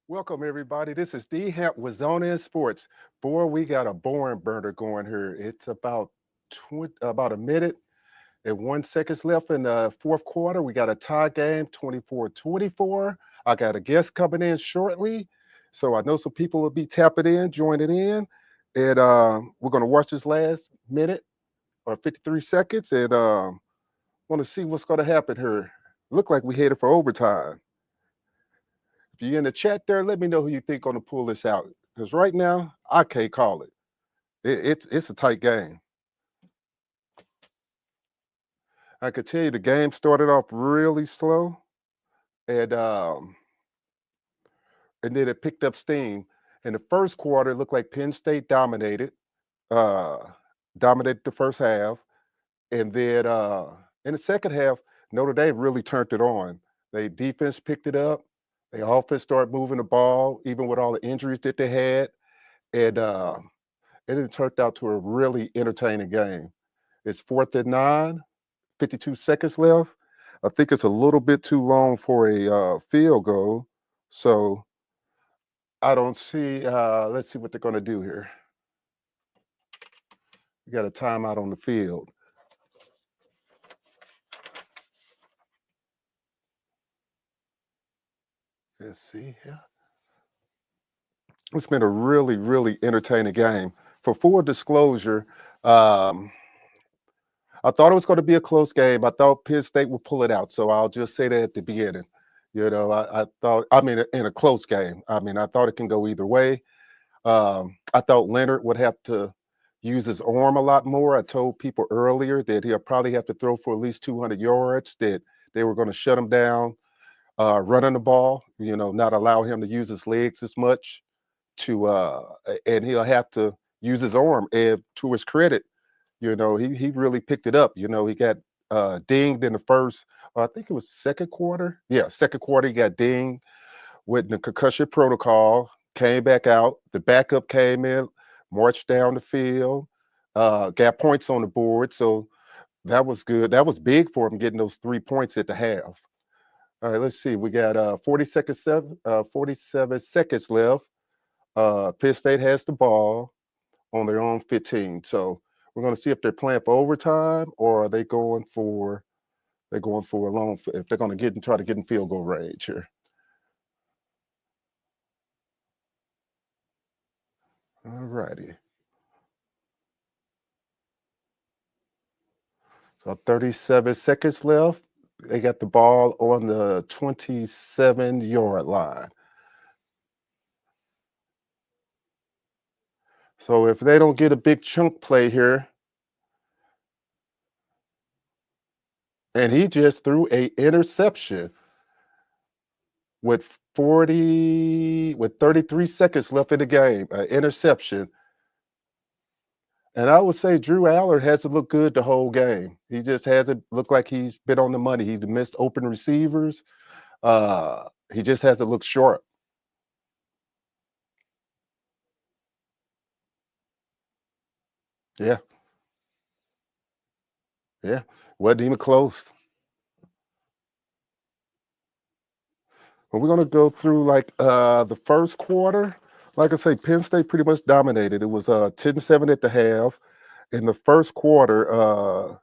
Welcome, everybody. This is D Hamp with Zona in Sports. Boy, we got a barn burner going here. It's about a minute and 1 seconds left in the fourth quarter. We got a tie game, 24-24. I got a guest coming in shortly. So I know some people will be tapping in, joining in. And we're going to watch this last minute or 53 seconds and want to see what's going to happen here. Look like we headed for overtime. If you're in the chat there, let me know who you think going to pull this out. Because right now, I can't call it. It's a tight game. I could tell you the game started off really slow, and um, and then it picked up steam. In the first quarter, it looked like Penn State uh, dominated the first half, and then in the second half, Notre Dame really turned it on. They defense picked it up. The offense started moving the ball, even with all the injuries that they had, and it turned out to a really entertaining game. It's 4th and 9, 52 seconds left. I think it's a little bit too long for a field goal. So I don't see, let's see what they're going to do here. We got a timeout on the field. Let's see here. It's been a really, really entertaining game. For full disclosure, um, I thought it was going to be a close game. I thought Penn State would pull it out. So I'll just say that at the beginning. I thought, I mean, in a close game. I mean, I thought it can go either way. I thought Leonard would have to use his arm a lot more. I told people earlier that he'll probably have to throw for at least 200 yards, that they were going to shut him down running the ball, not allow him to use his legs as much and he'll have to use his arm. And to his credit, he really picked it up. He got dinged in the first, I think it was second quarter. Yeah, second quarter, he got dinged with the concussion protocol, came back out. The backup came in, marched down the field, got points on the board. So that was good. That was big for him getting those 3 points at the half. All right, let's see. We got 47 seconds left. Penn State has the ball on their own 15. So we're going to see if they're playing for overtime or are they going for a long, if they're going to try to get in field goal range here. All righty. So 37 seconds left. They got the ball on the 27-yard line. So if they don't get a big chunk play here, and he just threw a interception with 33 seconds left in the game, an interception. And I would say Drew Aller hasn't looked good the whole game. He just hasn't looked like he's been on the money. He's missed open receivers. He just hasn't looked sharp. Yeah, yeah. Wasn't even close. Well, we're gonna go through like the first quarter. Like I say, Penn State pretty much dominated. It was 10-7 at the half. In the first quarter,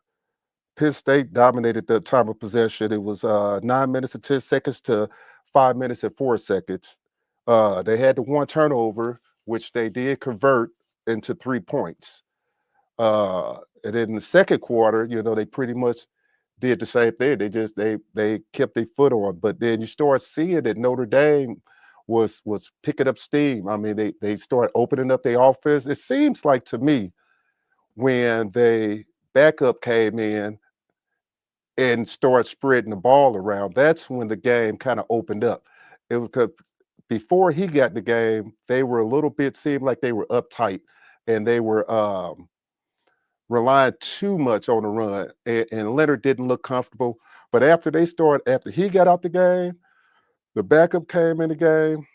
Penn State dominated the time of possession. It was 9 minutes and 10 seconds to 5 minutes and 4 seconds. They had the one turnover, which they did convert into 3 points. And then in the second quarter, they pretty much did the same thing. They kept their foot on, but then you start seeing that Notre Dame was picking up steam. I mean, they started opening up their offense. It seems like to me when they backup came in and started spreading the ball around, that's when the game kind of opened up. It was before he got the game, they were a little bit seemed like they were uptight and they were relying too much on the run, and Leonard didn't look comfortable. But after he got out the game, the backup came in the game.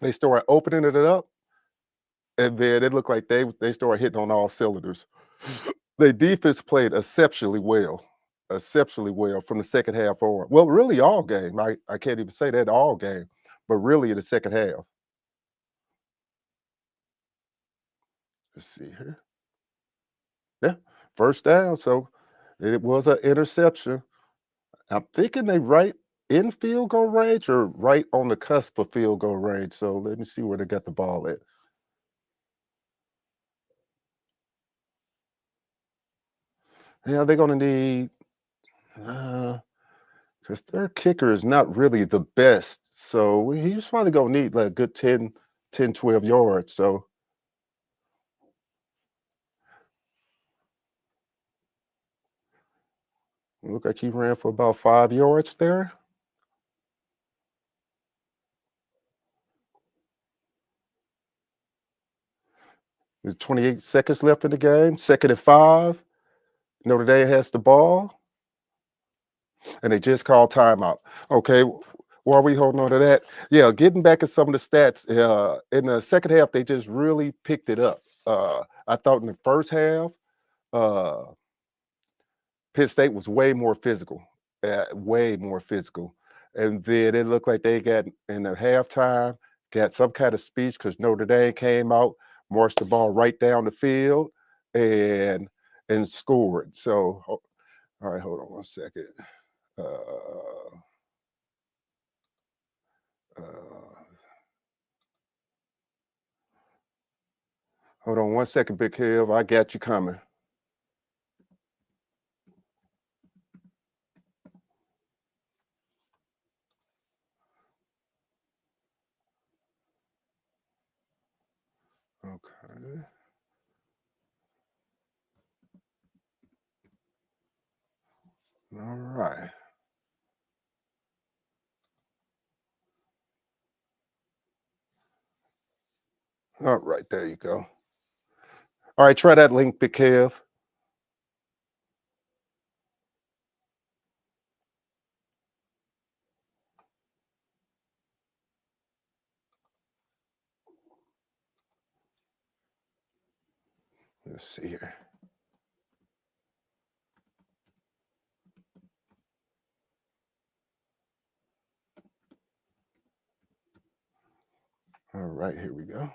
They started opening it up, and then it looked like they started hitting on all cylinders. Their defense played exceptionally well from the second half on. Well, really all game. I can't even say that all game, but really in the second half. Let's see here. Yeah, first down. So it was an interception. I'm thinking they right in field goal range or right on the cusp of field goal range. So let me see where they got the ball at. Yeah, they're going to need, because their kicker is not really the best. So he's probably going to need like a good 12 yards. So look like he ran for about 5 yards there. There's 28 seconds left in the game. Second and 5. Notre Dame has the ball, and they just called timeout. Okay, while we holding on to that, yeah, getting back at some of the stats. In the second half, they just really picked it up. I thought in the first half, uh, Penn State was way more physical. And then it looked like they got in the halftime, got some kind of speech because Notre Dame came out, marched the ball right down the field, and scored. So, all right, hold on one second. Uh, uh, Hold on one second, Big Kev. I got you coming. Okay. All right. All right, there you go. All right, try that link, Big Kev. Let's see here. All right, here we go.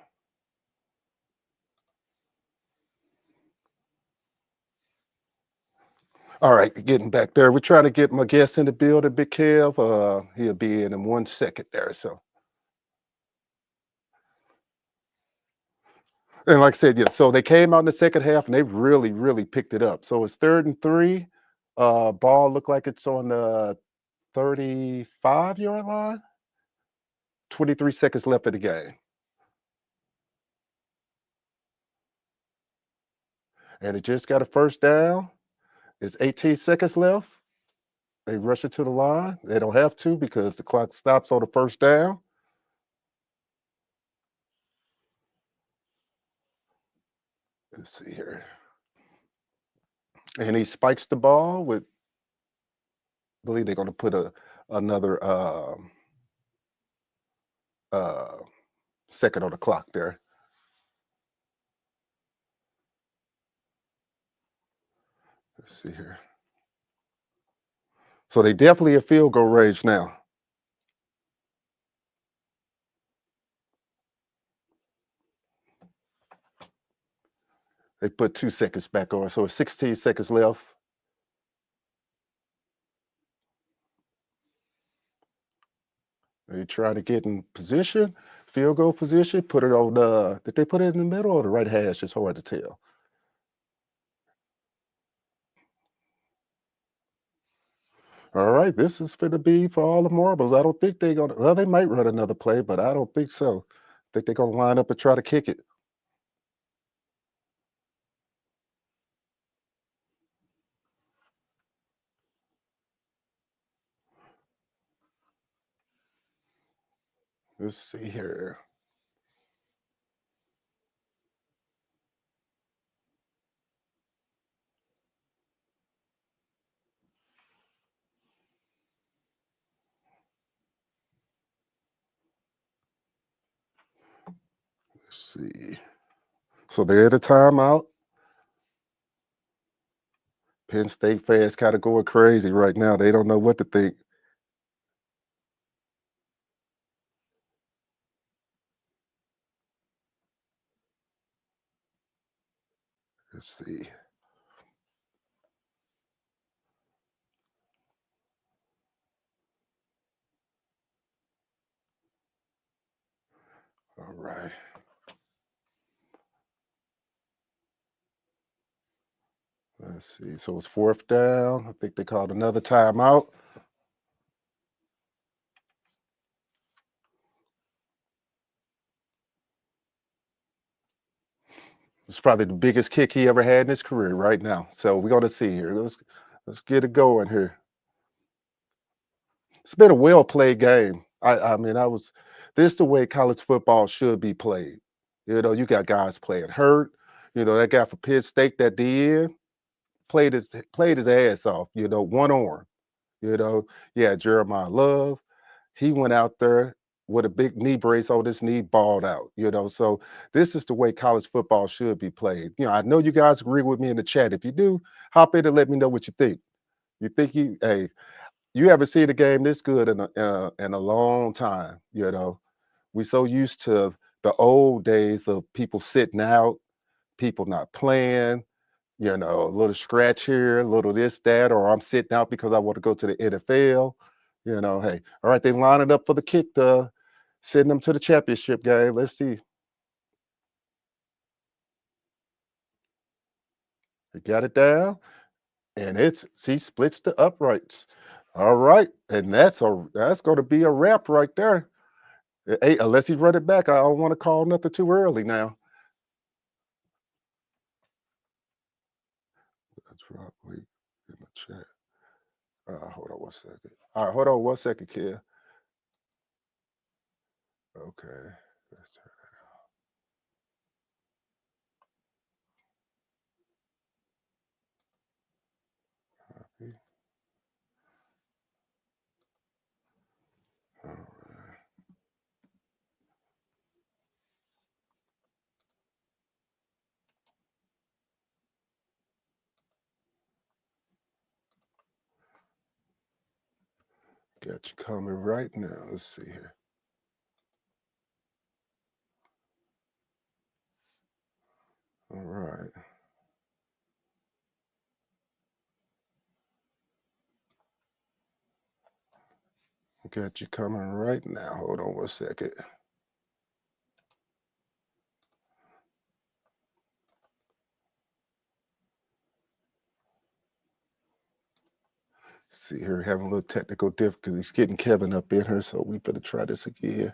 All right, getting back there. We're trying to get my guest in the building, Big Kev. He'll be in 1 second there. So, and like I said, yeah. So they came out in the second half and they really, really picked it up. So it's 3rd and 3. Ball looked like it's on the 35-yard line. 23 seconds left of the game, and it just got a first down. It's 18 seconds left. They rush it to the line. They don't have to because the clock stops on the first down. Let's see here. And he spikes the ball with, I believe they're going to put another uh, second on the clock there. Let's see here. So they definitely a field goal range now. They put 2 seconds back on, so it's 16 seconds left. They try to get in position, field goal position, put it on the, did they put it in the middle or the right hash? It's hard to tell. All right, this is for the be for all the marbles. I don't think they're gonna, well, they might run another play, but I don't think so. I think they're gonna line up and try to kick it. Let's see here. Let's see. So they're at a timeout. Penn State fans kind of going crazy right now. They don't know what to think. Let's see. All right. Let's see. So it's fourth down. I think they called another timeout. It's probably the biggest kick he ever had in his career right now. So we're gonna see here. Let's get it going here. It's been a well played game. I mean, I was this the way college football should be played. You know, you got guys playing hurt. You know, that guy for Penn State that did played his ass off. You know, one arm. You know, yeah, Jeremiah Love. He went out there with a big knee brace on his knee, balled out. You know, so this is the way college football should be played. You know, I know you guys agree with me in the chat. If you do, hop in and let me know what you think. You think hey, you haven't seen a game this good in a long time. You know, we so used to the old days of people sitting out, people not playing. You know, a little scratch here, a little this, that, or I'm sitting out because I want to go to the NFL. You know, hey, all right, they lining up for the kick to send them to the championship game. Let's see. He got it down, and he splits the uprights. All right, and that's going to be a wrap right there. Hey, unless he run it back, I don't want to call nothing too early now. That's right. Wait in the chat. Hold on 1 second. All right, hold on 1 second, kid. Okay. Let's copy. All right. Got you coming right now. Let's see here. All right. Got you coming right now. Hold on 1 second. See here, having a little technical difficulties getting Kevin up in here, so we better try this again.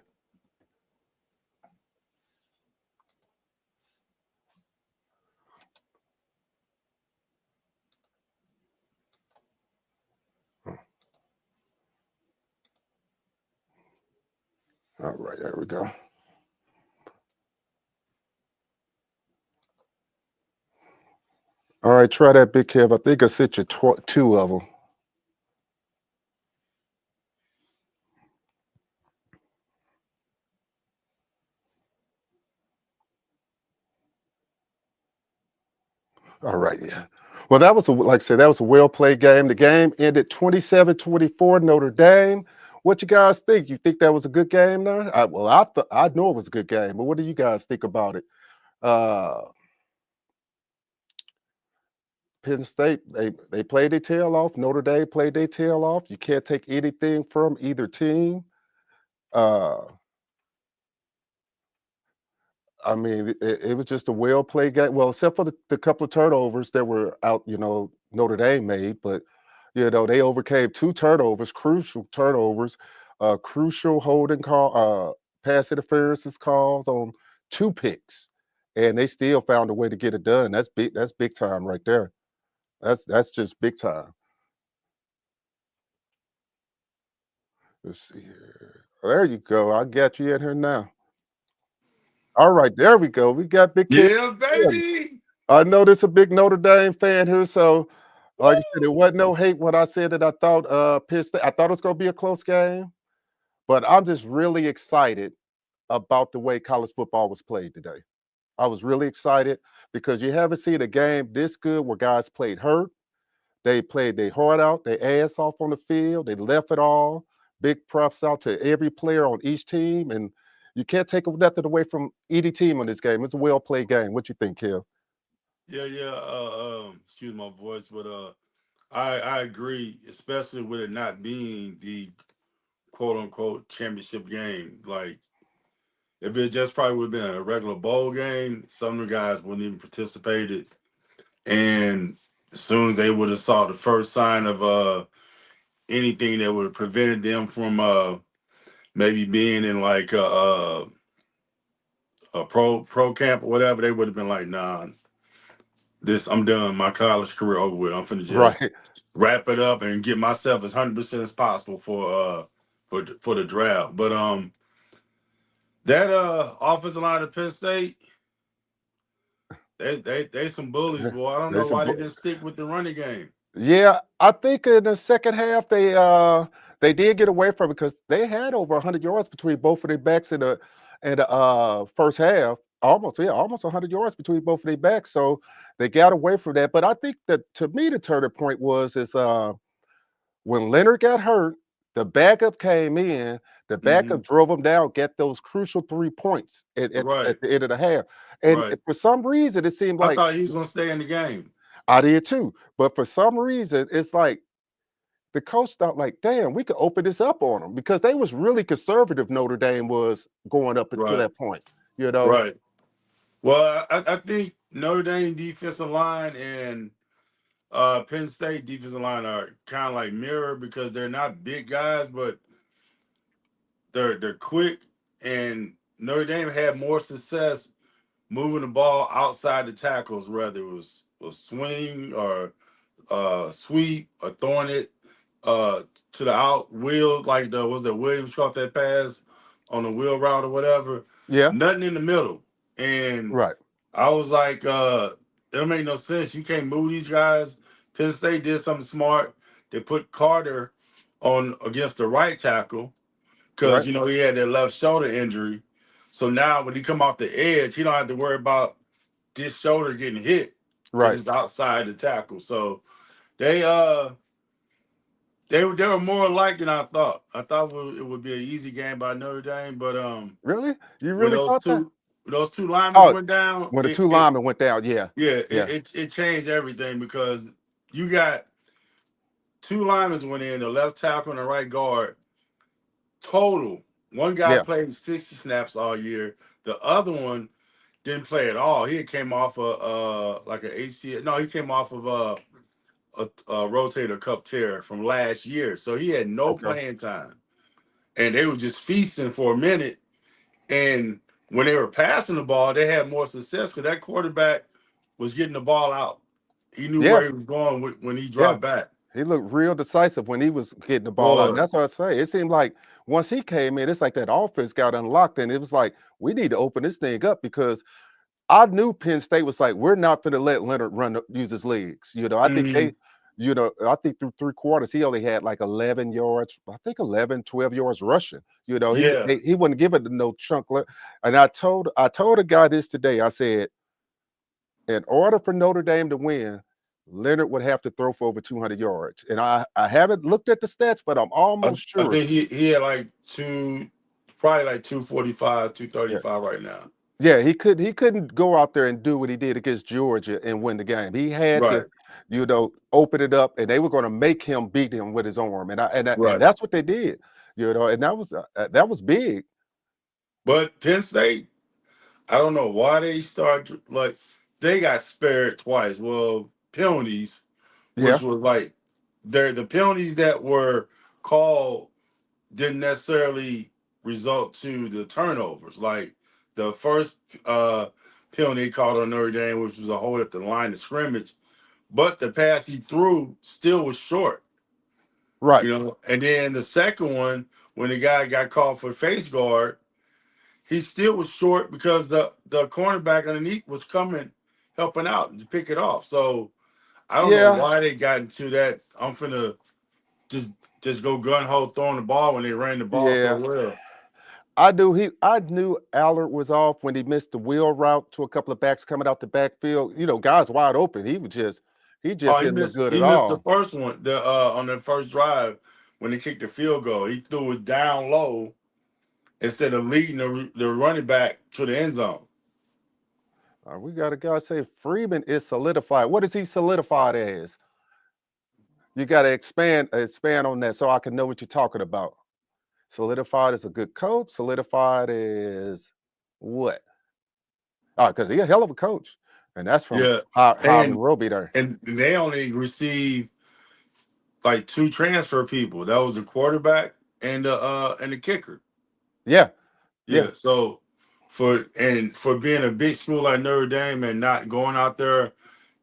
Oh, all right, there we go. All right, try that, Big Kev. I think I sent you two of them. All right, yeah. Well, that was like I said, that was a well played game. The game ended 27-24 Notre Dame. What you guys think? You think that was a good game there? I know it was a good game, but what do you guys think about it? Uh, Penn State, they played their tail off. Notre Dame played their tail off. You can't take anything from either team. Uh, I mean, it was just a well played game. Well, except for the couple of turnovers that were out, you know, Notre Dame made, but you know, they overcame two turnovers, crucial turnovers, crucial holding call, pass interferences calls on two picks, and they still found a way to get it done. That's big. That's big time right there. That's just big time. Let's see here. There you go. I got you in here now. All right, there we go. We got Big Ken. Yeah, baby. I know this a big Notre Dame fan here, so like I said, it Woo! wasn't no hate when I said that I thought I thought it was gonna be a close game, but I'm just really excited about the way college football was played today. I was really excited because you haven't seen a game this good where guys played hurt. They played their heart out, their ass off on the field. They left it all. Big props out to every player on each team. And you can't take nothing away from any team on this game. It's a well played game. What you think, Kev? Yeah, yeah. Excuse my voice, but I agree, especially with it not being the quote unquote championship game. Like, if it just probably would have been a regular bowl game, some of the guys wouldn't even participated. And as soon as they would have saw the first sign of anything that would have prevented them from maybe being in like a pro camp or whatever, they would have been like, nah, this I'm done. My college career over with. I'm finna just Right. wrap it up and get myself as 100% as possible for the draft. But that offensive line of Penn State, they some bullies, boy. I don't know There's some. why they didn't stick with the running game. Yeah, I think in the second half they did get away from it because they had over 100 yards between both of their backs in the first half. Almost, yeah, almost 100 yards between both of their backs. So they got away from that. But I think that to me the turning point was when Leonard got hurt, the backup came in, the backup Hmm. drove him down, get those crucial 3 points at Right, the end of the half. And right. for some reason, it seemed I like thought he was gonna stay in the game. I did too. But for some reason, it's like the coach thought like, damn, we could open this up on them because they was really conservative. Notre Dame was going up until Right, that point, you know. right. Well, I think Notre Dame defensive line and Penn State defensive line are kind of like mirror because they're not big guys, but they're quick. And Notre Dame had more success moving the ball outside the tackles, whether it was a swing or sweep or throwing it uh, to the out wheels, like the was that Williams caught that pass on the wheel route or whatever. Yeah, Nothing in the middle. And right. I was like, it don't make no sense. You can't move these guys. Penn State did something smart. They put Carter on against the right tackle because Right, he had that left shoulder injury. So now when he come off the edge, he don't have to worry about this shoulder getting hit because right. it's outside the tackle. So they they were more alike than I thought. I thought it would be an easy game by Notre Dame, but Really? You when really thought that? those two linemen Oh, went down, when the it two it linemen went down, yeah, yeah yeah, it changed everything because you got two linemen went in, the left tackle and the right guard total. One guy yeah. played 60 snaps all year. The other one didn't play at all. He came off of like an ACL. No, he came off of a rotator cuff tear from last year. So he had no Okay. playing time. And they were just feasting for a minute. And when they were passing the ball, they had more success because that quarterback was getting the ball out. He knew Yeah, where he was going when he yeah. dropped back. He looked real decisive when he was getting the ball out. And Boy, that's what I say. It seemed like once he came in, it's like that offense got unlocked. And it was like, we need to open this thing up because I knew Penn State was like, we're not going to let Leonard use his legs. I think mm, I think through 3 quarters, he only had like 11 yards, I think 11, 12 yards rushing. yeah. He wouldn't give it to no chunk. And I told a guy this today. I said, in order for Notre Dame to win, Leonard would have to throw for over 200 yards. And I haven't looked at the stats, but I'm almost I sure. think he had like probably like 245, Yeah. 235 right now. Yeah, he couldn't go out there and do what he did against Georgia and win the game. He had to, Right, open it up, and they were going to make him beat him with his arm, and right. that's what they did. And that was big. But Penn State, I don't know why they started like they got spared twice. Well, penalties, Yeah, which was like the penalties that were called didn't necessarily result to the turnovers. Like the first penalty called on Notre Dame, which was a hold at the line of scrimmage, but the pass he threw still was short. right. And then the second one, when the guy got called for face guard, he still was short because the cornerback underneath was coming, helping out to pick it off. So I don't know Yeah, why they got into that. I'm finna just just go gun ho throwing the ball when they ran the ball so yeah. well. I knew Allard was off when he missed the wheel route to a couple of backs coming out the backfield. Guys wide open. He just Oh, didn't look good he at missed the all. first one the on the first drive when they kicked the field goal. He threw it down low instead of leading the running back to the end zone. We got a guy say Freeman is solidified. What is he solidified as? You got to expand on that so I can know what you're talking about. Solidified as a good coach. Solidified as what? Oh, because he's a hell of a coach, and that's from Yeah, Hiram and Roby there. they only received like two transfer people. That was the quarterback and the kicker. Yeah, yeah. Yeah. So for being a big school like Notre Dame and not going out there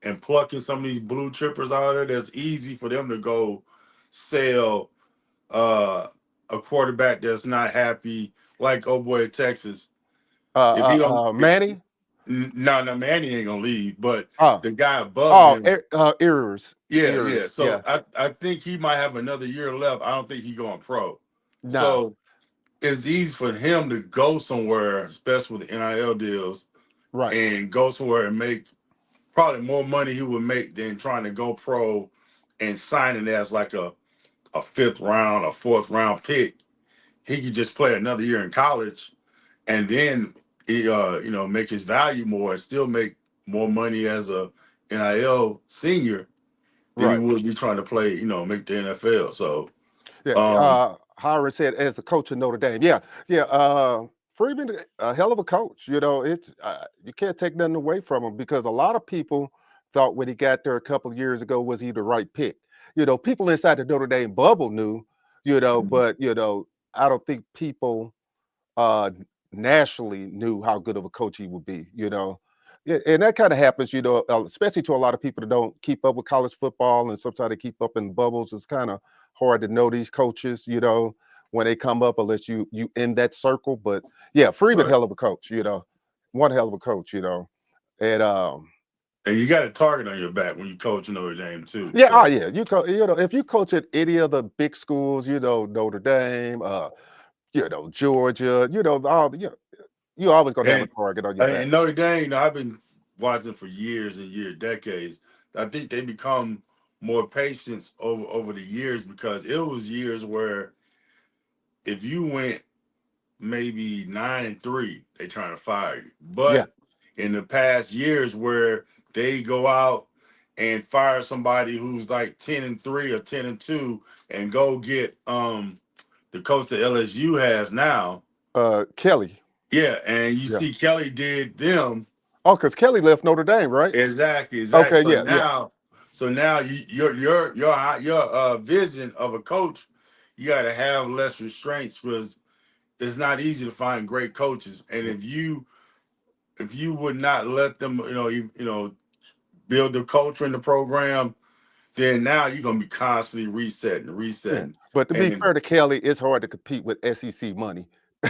and plucking some of these blue chippers out of there, that's easy for them to go sell uh a quarterback that's not happy, like oh boy at Texas. If he don't, Manny. no, Manny ain't gonna leave, but Oh, the guy above him, Ears, yeah. Ears. So Yeah. I think he might have another year left. I don't think he going pro. No. So it's easy for him to go somewhere, especially with the NIL deals, Right. and go somewhere and make probably more money he would make than trying to go pro and sign it as like a fifth round, a fourth round pick. He could just play another year in college and then he make his value more and still make more money as a NIL senior than he Right. would be trying to play, make the NFL. So Yeah. um Howard said as the coach of Notre Dame. Yeah. Yeah. Freeman, a hell of a coach. It's you can't take nothing away from him because a lot of people thought when he got there a couple of years ago was he the right pick. People inside the Notre Dame bubble knew. But I don't think people uh nationally knew how good of a coach he would be. Yeah, and that kind of happens, especially to a lot of people that don't keep up with college football, and sometimes they keep up in bubbles. It's kind of hard to know these coaches, when they come up, unless you in that circle. But yeah, Freeman, right. hell of a coach, one hell of a coach, and And you got a target on your back when you coach Notre Dame too. yeah, So yeah, if you coach at any of the big schools, Notre Dame, Georgia, all you're always gonna have a and target on your back. and Notre Dame, I've been watching for years and years, decades. I think they become more patient over the years because it was years where if you went maybe 9-3, they trying to fire you. Yeah, But in the past years where they go out and fire somebody who's like 10-3 or 10-2 and go get the coach that LSU has now. Kelly. Yeah, and you Yeah. see Kelly did them Oh, because Kelly left Notre Dame, right? exactly. Okay, So yeah, yeah, now your vision of a coach, you got to have less restraints because it's not easy to find great coaches. And if you would not let them, build the culture in the program, then now you're gonna be constantly resetting, yeah. resetting. But to be And fair to Kelly, it's hard to compete with SEC money.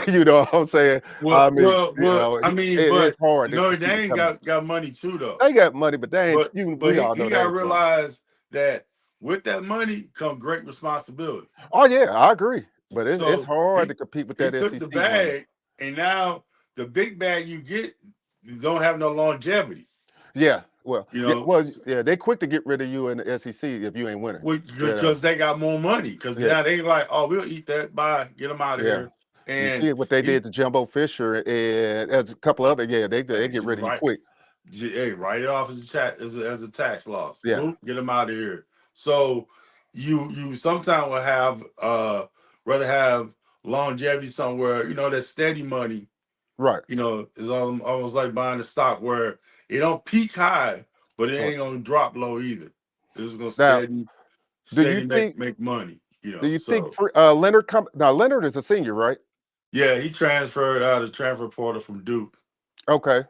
You know what I'm saying? well, I mean, well, well, I mean, it's but hard to Notre compete with Dame them. got money too, though. They got money, but they ain't. But We all he know they got to ain't throwing. realize that with that money come great responsibility. Oh yeah, I agree. But it's So hard he to compete with he that took the SEC money. bag, and now the big bag you get, you don't have no longevity. Yeah. Well, You yeah. know, Well, yeah. They quick to get rid of you in the SEC if you ain't winning. because they got more money. Because Yeah. now they like, oh, we'll eat that. Bye, get them out of Yeah. here. You And see what they he, did to Jumbo Fisher and as a couple other. Yeah, they get rid of you right, quick. hey, write it off as a chat as a tax loss. Yeah. Boop, get them out of here. So you sometimes will have rather have longevity somewhere. That steady money. Right. Is almost like buying a stock where it don't peak high, but it Right. ain't gonna drop low either. It's gonna Now, steady, do you steady make think make money. do you think So Leonard come now? Leonard is a senior, right? yeah, he transferred out of transfer portal from Duke. Okay.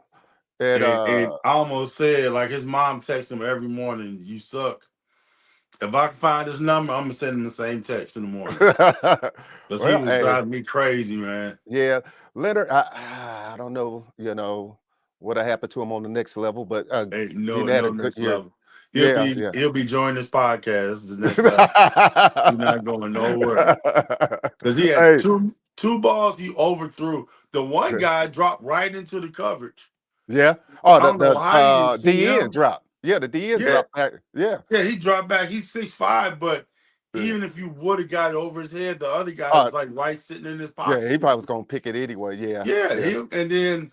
And And I almost said like his mom texts him every morning, "You suck." If I can find his number, I'm gonna send him the same text in the morning because he well, was hey, driving me crazy, man. yeah, Leonard. I don't know, what happened to him on the next level, but Hey, he no, had no a good next year. level. He'll Yeah, be yeah. he'll be joining this podcast the next level. He's not going nowhere because he had Hey, two balls he overthrew. The one guy dropped right into the coverage. yeah. Oh, I don't know how you didn't see DN him. drop. Yeah, the DN Yeah, drop back. Yeah. yeah, he dropped back. He's 6'5", but Yeah. even if you would have got it over his head, the other guy Uh, is like right sitting in his yeah, pocket. he probably was gonna pick it anyway. Yeah, Yeah, yeah. and then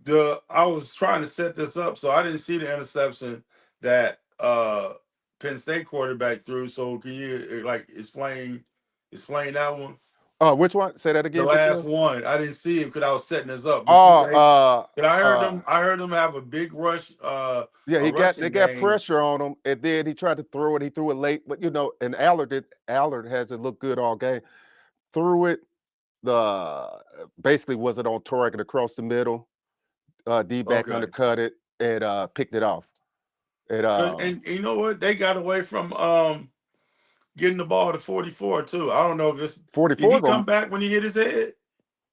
I was trying to set this up, so I didn't see the interception that Penn State quarterback threw. So can you like explain that one? Which one? Say that The again, Big last Will. one. I didn't see him because I was setting this up before Oh, they. But I heard them have a big rush, yeah, a they rushing got game. pressure on him, and then he tried to throw it. He threw it late, but and Allard hasn't looked good all game. Threw it. The basically wasn't on target across the middle. D back Okay. undercut it and picked it off. And And you know what? They got away from getting the ball to 44 too. I don't know if it's did 44 he going come back when he hit his head?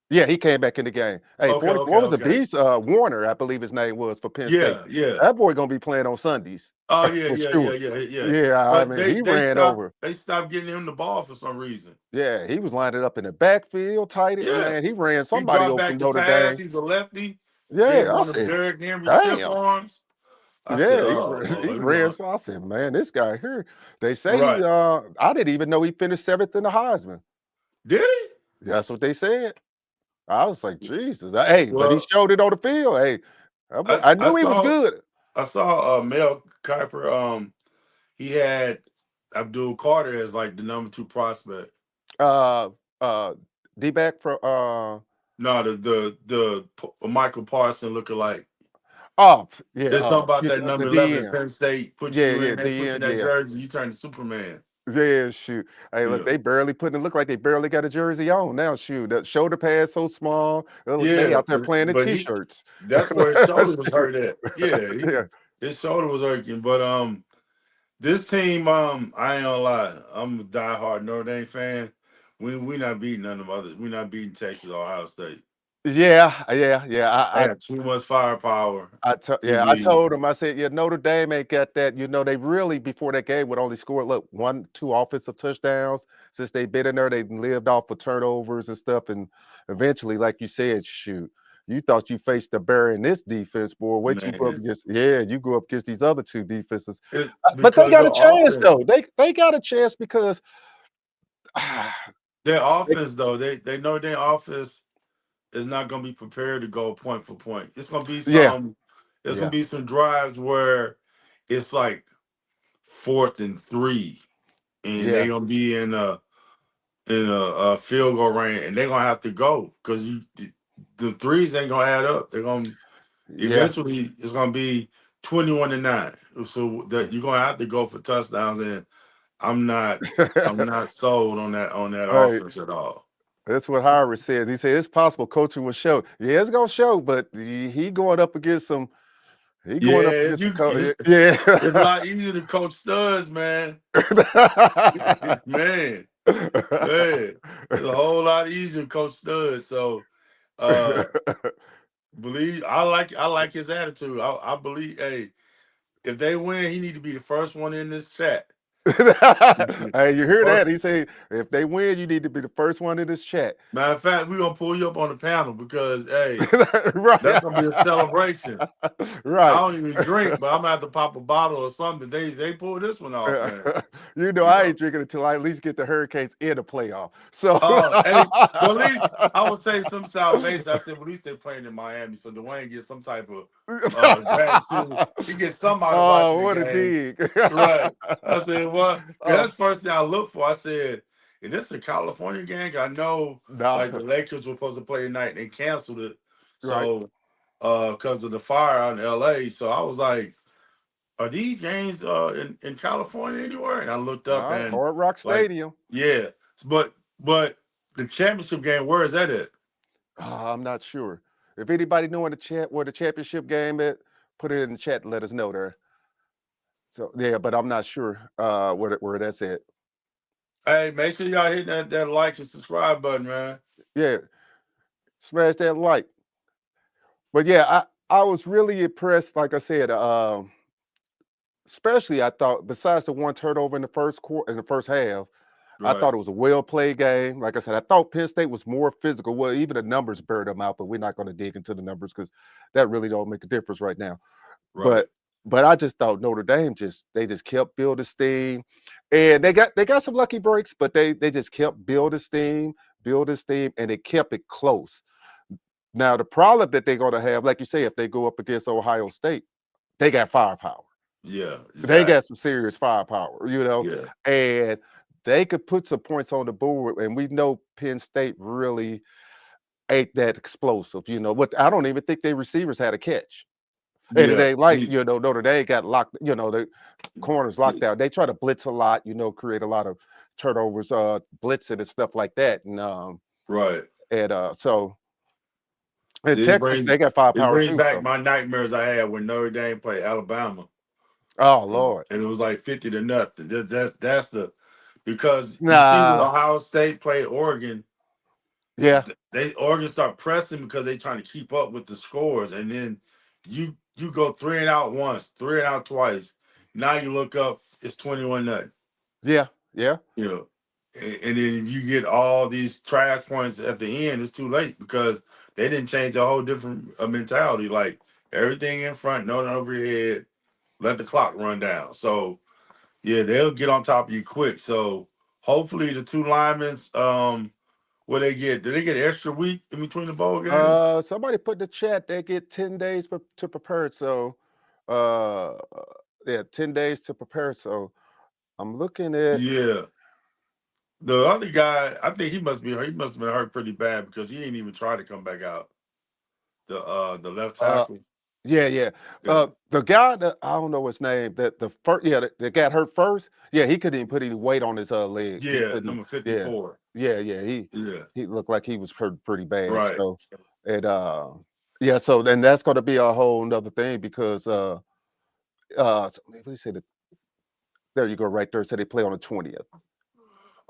yeah, he came back in the game. Hey, Okay, 44 okay, was a okay. beast. Warner, I believe his name was for Penn State. Yeah, yeah. That boy gonna be playing on Sundays Oh yeah, for yeah, sure. yeah, yeah, yeah. Yeah, I But mean, he ran over. they stopped getting him the ball for some reason. Yeah, he was lining up in the backfield, tight end. Yeah. Man, he ran He somebody dropped over back from to Notre pass. Dame. He's a lefty. Gave Yeah, I one of said, Derrick Henry stiff damn. arms. I said, Yeah, "Oh he Lord, we ran. going So I said, man, this guy here. They say right." I didn't even know he finished 7th in the Heisman. Did he? That's what they said. I was like, Jesus. Hey, but he Well, showed it on the field. Hey, I I knew he was saw good. Mel Kiper. He had Abdul Carter as like the number 2 prospect. Uh, uh, D back for No, Michael Parson looking like. oh yeah, There's something about that the number 11 at DN. Penn State. Yeah, yeah, They put you in DN. that Yeah, jersey, you turn to Superman. yeah. Shoot. Hey, look, Yeah. they barely putting it. Look like they barely got a jersey on now. Shoot, the shoulder pads so small. They Yeah, out there playing in but t-shirts. that's where his shoulder was hurt at. Yeah, Yeah. his shoulder was hurting. But this team, I ain't gonna lie, I'm a diehard Notre Dame fan. We not beating none of them others. We not beating Texas or Ohio State. Yeah, yeah, yeah. They have too much firepower to I be. told him, I said, yeah, Notre Dame ain't got that. They really before that game would only score, look, 1, 2 offensive touchdowns. Since they've been in there, they've lived off of turnovers and stuff. And eventually, like you said, shoot, you thought you faced the bear in this defense, boy. Wait, you go up Man, against, yeah, you go up against these other 2 defenses. But they because got a your chance offense, though. They got a chance because their they, offense though, they know their offense is not going to be prepared to go point for point. yeah, There's going yeah, to be some drives where it's like 4th and 3, and they yeah, going to be in a field goal range, and they're going to have to go because the threes ain't going to add up. They're going to yeah. eventually it's going to be 21-9. So that you're going to have to go for touchdowns, and I'm not sold on that Hey, offense at all. that's what Howard says. He said it's possible coaching will show. Yeah, it's gonna show, but he going up against some. He going up Yeah, against some. Yeah. it's a lot easier to coach studs, man. Man, man, it's a whole lot easier to coach studs. So, uh, I like his attitude. I believe, hey, if they win, he need to be the first one in this chat. Hey, you hear First, that? He say if they win, you need to be the first one in this chat. matter of fact, we're gonna pull you up on the panel because hey, that's Right. gonna be a celebration. I Right. don't even drink, but I'm gonna have to pop a bottle or something. They pull this one off, man. You I ain't know. drinking until I at least get the Hurricanes in the playoff. So Hey, but at least I would say some salvation. I said, well, at least they're playing in Miami, so Dwayne gets some type of gratitude. He gets somebody Oh, watching the what a game, dig. right? I said, well, 'cause Oh, that's the first thing I looked for. I said, is this a California game? I know, no, like the Lakers were supposed to play tonight, and they canceled it, right. so because of the fire out in L.A. So I was like, are these games in California anywhere? And I looked up and Hard Rock like, Stadium. yeah, but the championship game, where is that at? I'm not sure. If anybody know in the chat where the championship game at, put it in the chat and let us know there. So yeah, but I'm not sure where that's at. Hey, make sure y'all hit that like and subscribe button, man. Yeah, smash that like. But yeah, I was really impressed. Like I said, especially I thought besides the one turnover in the first quarter in the first half, I Right, thought it was a well played game. Like I said, I thought Penn State was more physical. Well, even the numbers burned them out, but we're not going to dig into the numbers because that really don't make a difference right now. right. But I just thought Notre Dame they just kept building steam, and they got some lucky breaks, but they just kept building steam, and they kept it close. Now the problem that they're going to have, like you say, if they go up against Ohio State, they got firepower. Yeah, They got exactly. some serious firepower, Yeah, and they could put some points on the board. And we know Penn State really ain't that explosive. What I don't even think their receivers had a catch. And it yeah. ain't like, Notre Dame got locked, the corners locked See, out. They try to blitz a lot, create a lot of turnovers, blitzing and stuff like that. right. So in See, Texas, they got it firepower brings too. back So, my nightmares I had when Notre Dame played Alabama, oh Lord. and it was like 50-0. That's the because you see when Nah, Ohio State played Oregon, yeah, they Oregon start pressing because they trying to keep up with the scores, and then you go 3 and out once, 3 and out twice. Now you look up, it's 21-0. yeah, yeah, You know, and then if you get all these trash points at the end, it's too late because they didn't change a whole different mentality. Like everything in front, no over your head, let the clock run down. So yeah, they'll get on top of you quick. So hopefully the two linemen, what they get? Do they get an extra week in between the bowl game? somebody put in the chat they get 10 days to prepare. So, uh, yeah, 10 days to prepare. So I'm looking at, Yeah. The other guy, I think he must be hurt. He must have been hurt pretty bad because he didn't even try to come back out. The left uh, tackle. yeah, yeah. Yeah. The guy that I don't know his name, that the first, yeah, that got hurt first. Yeah, he couldn't even put any weight on his leg. He Yeah, couldn't. number Yeah, 54. yeah, yeah. He Yeah. he looked like he was hurt pretty bad. Right. So, and yeah. So then that's going to be a whole nother thing because what do you say? There you go, right there. So they play on the 20th.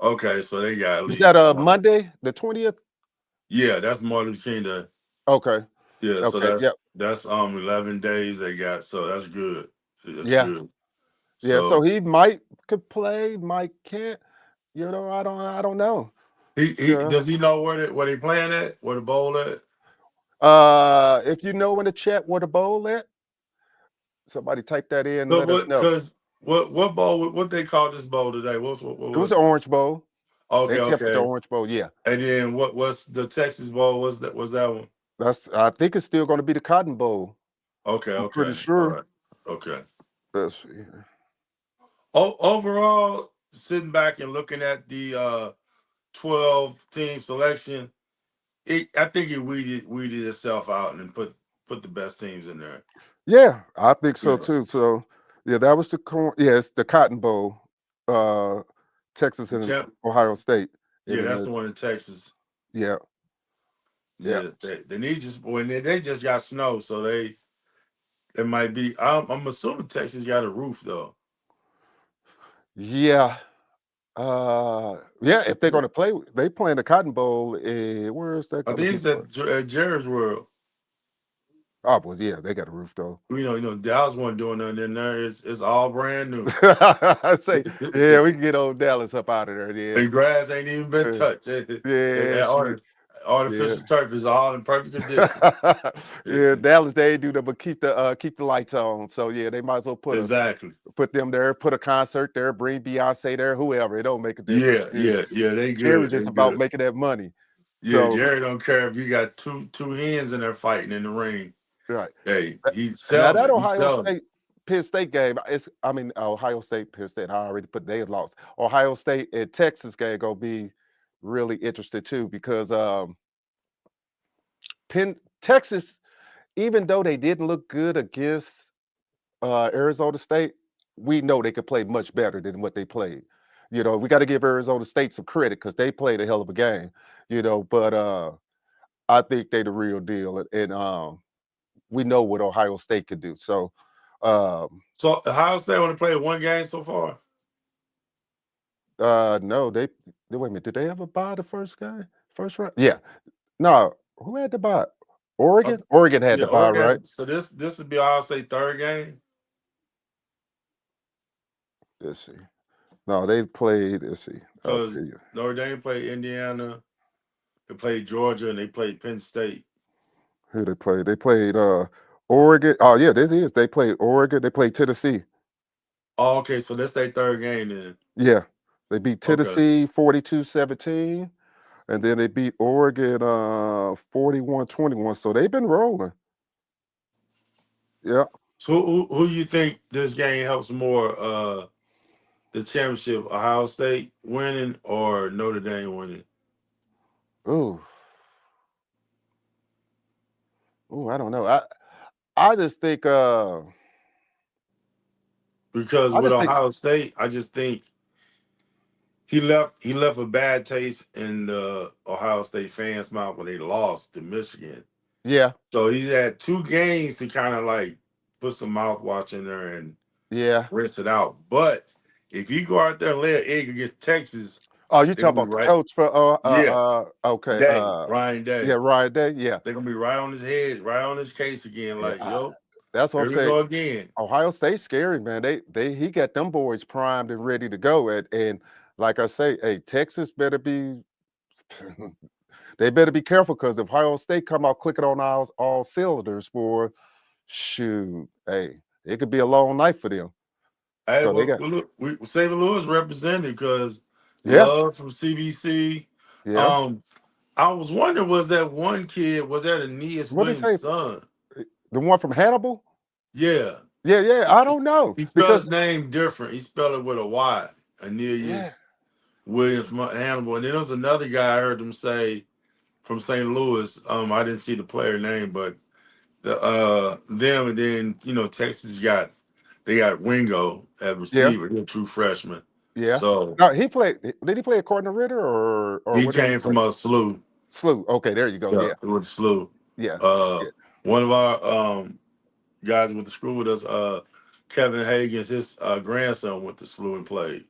Okay, so they got at Is that least Monday, the 20th? yeah, that's Martin Luther King Day. Okay, Yeah, so okay, yeah, that's 11 days they got. So that's good. That's yeah, good. yeah. So So he might could play, might can't. I don't know. he Yeah. does he know where they playing at? Where the bowl at? If you know in the chat where the bowl at, somebody type that in and So let us what know. cause what bowl what they call this bowl today? What It was was the it? Orange Bowl. They Okay, kept it the okay. Orange Bowl. Yeah, And then what's the Texas bowl? Was that one? I think it's still going to be the Cotton Bowl. Okay, I'm pretty okay. All sure. right. Okay. Let's see here. Overall, sitting back and looking at the 12 team selection, I think it weeded itself out and put the best teams in there. Yeah, I think so Yeah. too. So yeah, that was the corn. Yeah, it's the Cotton Bowl. Uh, Texas The and champ, Ohio State. And yeah, then that's the one in Texas. yeah, yeah, Yeah, they need just when they just got snow, so they might be. I'm assuming Texas got a roof though. yeah. Yeah. If they're going to play, they playing the Cotton Bowl. Where is that I going to think be it's played? at Jerry's World. Oh, well, yeah, they got a roof though. Dallas wasn't doing nothing in there. It's all brand new. I say, yeah, we can get old Dallas up out of there. Yeah, The grass ain't even been Uh, touched. yeah, shoot, yeah. Artificial turf is all in perfect condition. Yeah, Dallas, they ain't do that, but keep the lights on. So yeah, they might as well Exactly. put them there, put a concert there, bring Beyonce there, whoever. It don't make a difference. Yeah, Yeah. yeah, yeah. They Jerry good. They just about good. making that money. Yeah, So Jerry don't care if you got two hens in there fighting in the ring. right. Hey, he's Now selling that it. He's Ohio selling it. State Penn State game, Ohio State Penn State. I already put they had lost. Ohio State and Texas game gonna be really interested too because Texas, even though they didn't look good against Arizona State, we know they could play much better than what they played. We got to give Arizona State some credit because they played a hell of a game. But I think they the real deal, and we know what Ohio State could do. So, um, So Ohio State only played one game so far. no, wait a minute. Did they ever buy the first round? Yeah. No, who had to buy? Uh, Oregon. Oregon had yeah, to buy, right? Oregon. So this would be Ohio State third game. Let's see. No, they played. Let's see. I'll Because tell you Notre Dame played Indiana, they played Georgia, and they played Penn State. who they played. They played Oregon. Oh yeah, this is. They played Oregon. They played Tennessee. Oh, okay, so that's their third game then. Yeah, they beat Okay. Tennessee 42-17. and then they beat Oregon 41-21. So they've been rolling. Yeah. So who you think this game helps more? The championship, Ohio State winning or Notre Dame winning? Ooh, ooh, I don't know. I just think Because I with just think Ohio State, I just think he left a bad taste in the Ohio State fans' mouth when they lost to Michigan. yeah, So he's had two games to kind of like put some mouthwash in there and yeah. rinse it out. But if you go out there and lay an egg against Texas, Oh, you they're talk gonna be about the right. coach for Yeah, okay, Ryan yeah, Day. Ryan Day, yeah. They're gonna be right on his head, right on his case again. Yeah, Like, yo, that's what I'm here we saying. go again. Ohio State's scary, man. They he got them boys primed and ready to go. And like I say, hey, Texas better be they better be careful because if Ohio State come out clicking on all cylinders for shoot, hey, it could be a long night for them. Hey, So they well, got look, St. Louis represented because yeah, Love from CBC. yeah. Um, I was wondering, was that one kid? Was that Aeneas What they Williams' say? son? The one from Hannibal? Yeah, Yeah, yeah. he, I he don't know he spelled because his name different. He spelled it with a Y. yeah, Aeneas Williams from Hannibal. And then there was another guy I heard them say from St. Louis. I didn't see the player name, but them, and then Texas got Wingo at yeah, receiver. He's a true freshman. yeah. So Now he played. Did he play at Cardinal Ritter or he where did he came play? from a slew. Slew. Okay, there you go. Yeah, Yeah, it was slew. yeah, Uh, yeah. one of our guys went to school with us, Kevin Hagan's his grandson went to slew and played.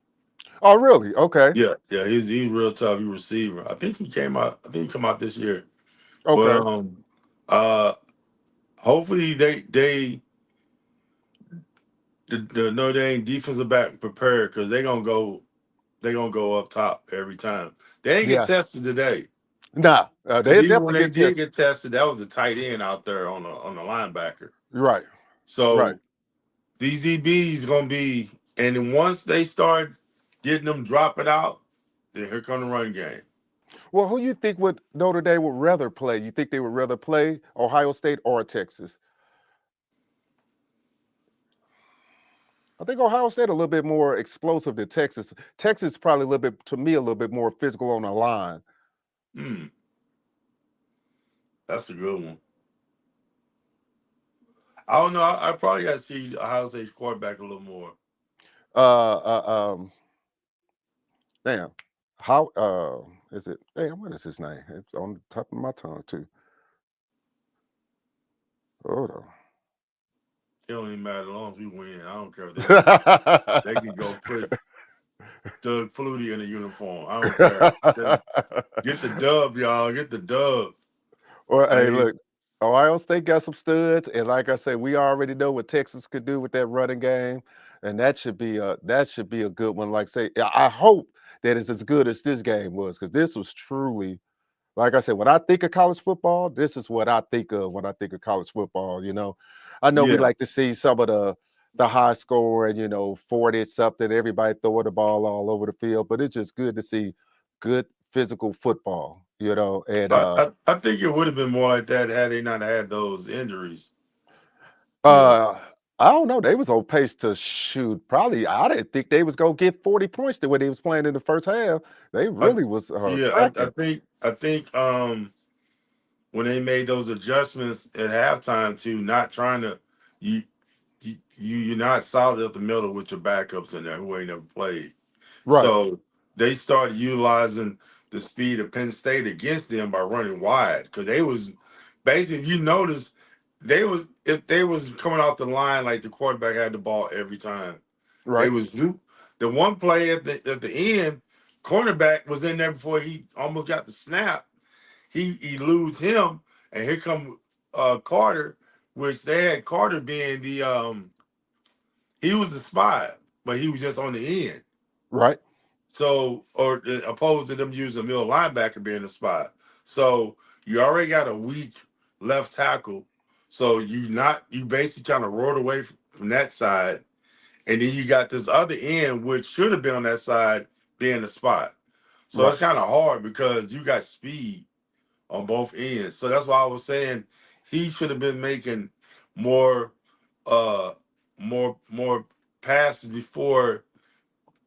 Oh, really? Okay, Yeah, yeah, he's real tough. He receiver. I think he came out. I think he come out this year. But okay. uh, hopefully the Notre Dame defensive back prepared because they gonna go up top every time. They didn't get Yeah. tested today Nah, because they even when definitely they get did tested. get tested, that was the tight end out there on the linebacker. Right, right. So these DBs gonna be, and then once they start getting them dropping out, then here come the run game. Well, who you think would Notre Dame would rather play? You think they would rather play Ohio State or Texas? I think Ohio State a little bit more explosive than Texas. Texas probably a little bit, to me, a little bit more physical on the line. Hmm, that's a good one. I don't know. I probably got to see Ohio State's quarterback a little more. Uh, uh um, damn. How is it? Damn, what is his name? It's on the top of my tongue too. Hold on. It don't even matter as long as we win. I don't care if they lose. They can go put Doug Flutie in a uniform. I don't care. Just get the dub, y'all. Get the dub. Well, I hey, ain't. look, Ohio State got some studs, and like I said, we already know what Texas could do with that running game, and that should be a good one. Like say, I hope that it's as good as this game was, because this was truly, like I said, when I think of college football, this is what I think of when I think of college football. I know we Yeah, like to see some of the high score and 40 something, everybody throwing the ball all over the field, but it's just good to see good physical football. And I think it would have been more like that had they not had those injuries. You know, Uh, I don't know. They was on pace to shoot. Probably, I didn't think they was gonna get 40 points the way they was playing in the first half. They I, really was yeah, I cracking. think when they made those adjustments at halftime to not trying to you you're not solid up the middle with your backups in there who ain't never played. Right, So they started utilizing the speed of Penn State against them by running wide because they was basically, if you notice, they was if they was coming off the line like the quarterback had the ball every time. They right, was the one play at the end, cornerback was in there before he almost got the snap. He lose him, and here come Carter, which they had Carter being the he was the spy, but he was just on the end. right, So, or opposed to them using a middle linebacker being a spot. So you already got a weak left tackle. So you basically trying to roll away from that side, and then you got this other end which should have been on that side being the spot. So Right. it's kind of hard because you got speed on both ends. So that's why I was saying he should have been making more uh more passes before.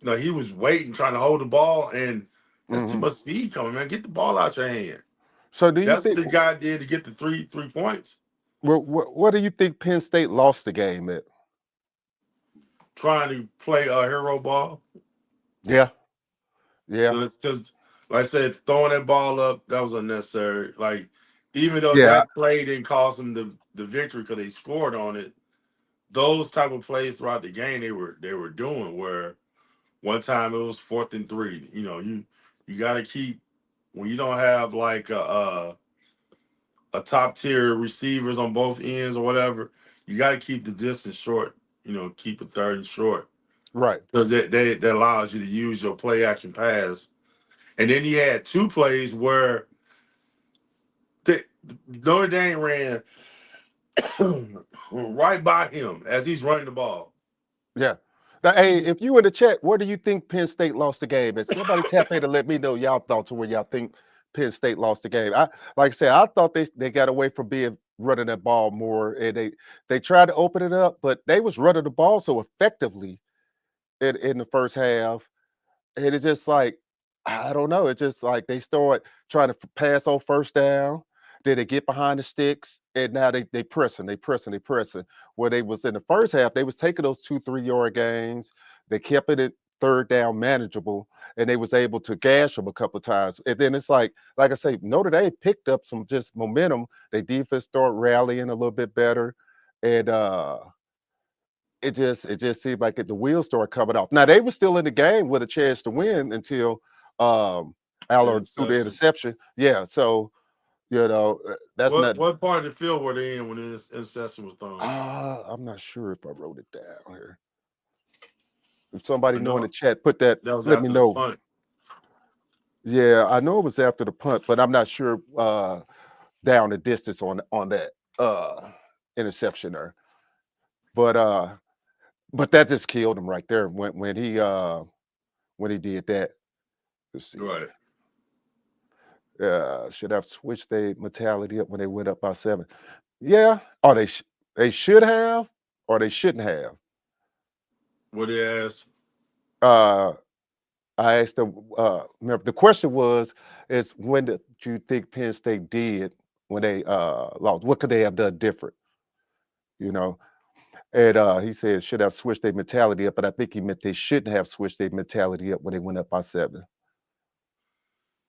He was waiting, trying to hold the ball, and that's too Hmm. much speed coming, man. Get the ball out your hand. So do you That's what think the guy did to get the three points. what do you think Penn State lost the game at? Trying to play a hero ball. Yeah, yeah, Because, like I said, throwing that ball up, that was unnecessary. Like, even though yeah. that play didn't cost them the victory because they scored on it, those type of plays throughout the game they were doing. Where one time it was 4th and 3. You got to keep when you don't have like a top tier receivers on both ends or whatever. You got to keep the distance short. Keep it 3rd and short Right. because that allows you to use your play action pass. And then he had 2 plays where the, Notre Dame ran right by him as he's running the ball. Yeah. Now, hey, if you in the chat, where do you think Penn State lost the game? And somebody tap in to let me know y'all thoughts of where y'all think Penn State lost the game. I like I said, I thought they got away from being running that ball more, and they tried to open it up, but they was running the ball so effectively in the first half. And it's just like, I don't know. It's just like they start trying to pass on first down. Then they get behind the sticks, and now they pressing, they pressing, they pressing. Where they was in the first half, they was taking those 2, 3 yard gains. They kept it at third down manageable, and they was able to gash them a couple of times. And then it's like I say, Notre Dame picked up some just momentum. Their defense started rallying a little bit better, and it just seemed like the wheels started coming off. Now they were still in the game with a chance to win until The Aller threw the interception. interception. Yeah, so that's What not. what part of the field were they in when this interception was thrown? I'm not sure if I wrote it down here. If somebody I know in the know chat, put that. that was Let me after the know. punt. Yeah, I know it was after the punt, but I'm not sure down the distance on that interception there. But that just killed him right there when he did that. Let's see. Right. Should have switched their mentality up when they went up by 7. Yeah, or they should have, or they shouldn't have. What they asked. Uh, I asked them. Remember, the question is when did you think Penn State did when they lost? What could they have done different? You know, and he said should have switched their mentality up, but I think he meant they shouldn't have switched their mentality up when they went up by 7.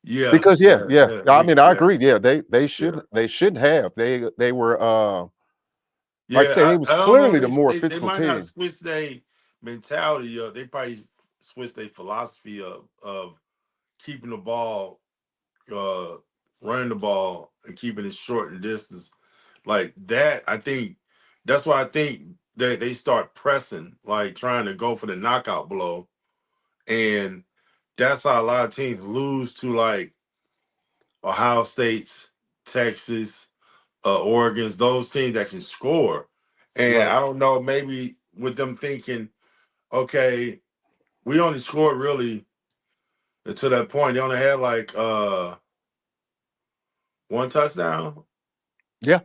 Yeah, Because yeah, yeah, yeah, yeah, I mean I yeah, agree. Yeah, they yeah. shouldn't have. They were like I say, Yeah, they I was don't know. clearly the They, more they they physical might not team. switch their mentality up. They probably switch their philosophy of keeping the ball, uh, running the ball, and keeping it short and distance. Like that, I think that's why I think they start pressing, like trying to go for the knockout blow, and that's how a lot of teams lose to like Ohio State's, Texas, Oregon's, those teams that can score. And Right. I don't know, maybe with them thinking, okay, we only scored really to that point. They only had like one touchdown. Yeah.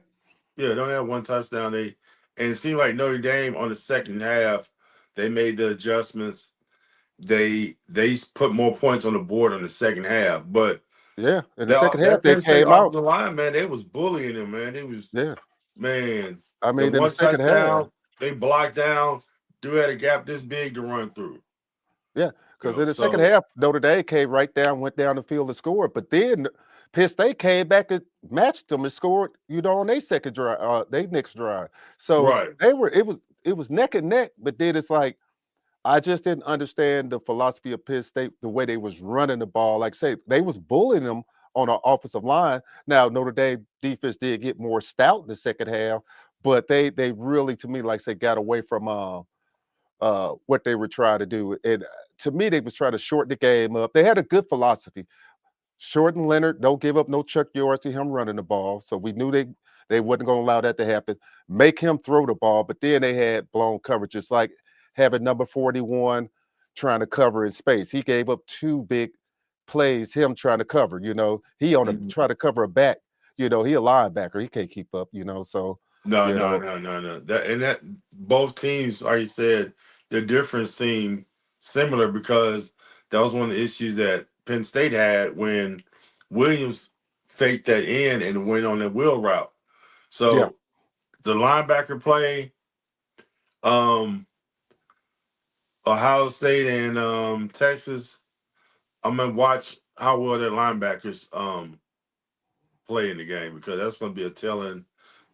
Yeah, they only had one touchdown. And it seemed like Notre Dame on the second half, they made the adjustments. They put more points on the board on the second half. But Yeah. In the second that half, that they Penn State came out. offensive line, man, they was bullying them, man. They was Yeah. Man, I the mean, in the one second half, touchdown, they blocked down. Dude had a gap this big to run through. yeah, because in the second So half, Notre Dame came right down, went down the field and scored. But then Penn State came back and matched them and scored, on their second drive, their next drive. So right. it was neck and neck, but then it's like I just didn't understand the philosophy of Penn State, the way they was running the ball. Like say, they was bullying them on our offensive line. Now Notre Dame defense did get more stout in the second half, but they really, to me, like say, got away from what they were trying to do. And to me, they was trying to shorten the game up. They had a good philosophy. Shorten Leonard, don't give up no Chuck yards to him running the ball. So we knew they wasn't going to allow that to happen. Make him throw the ball, but then they had blown coverages, like having number 41 trying to cover in space. He gave up 2 big plays him trying to cover. He on to Mhm. try to cover a back. He a linebacker. He can't keep up. So No, you no, know, no, no, no. That both teams, like you said, the difference seemed similar because that was one of the issues that Penn State had when Williams faked that in and went on the wheel route. yeah, So the linebacker play, um, Ohio State and Texas, I'm gonna watch how well their linebackers play in the game because that's gonna be a telling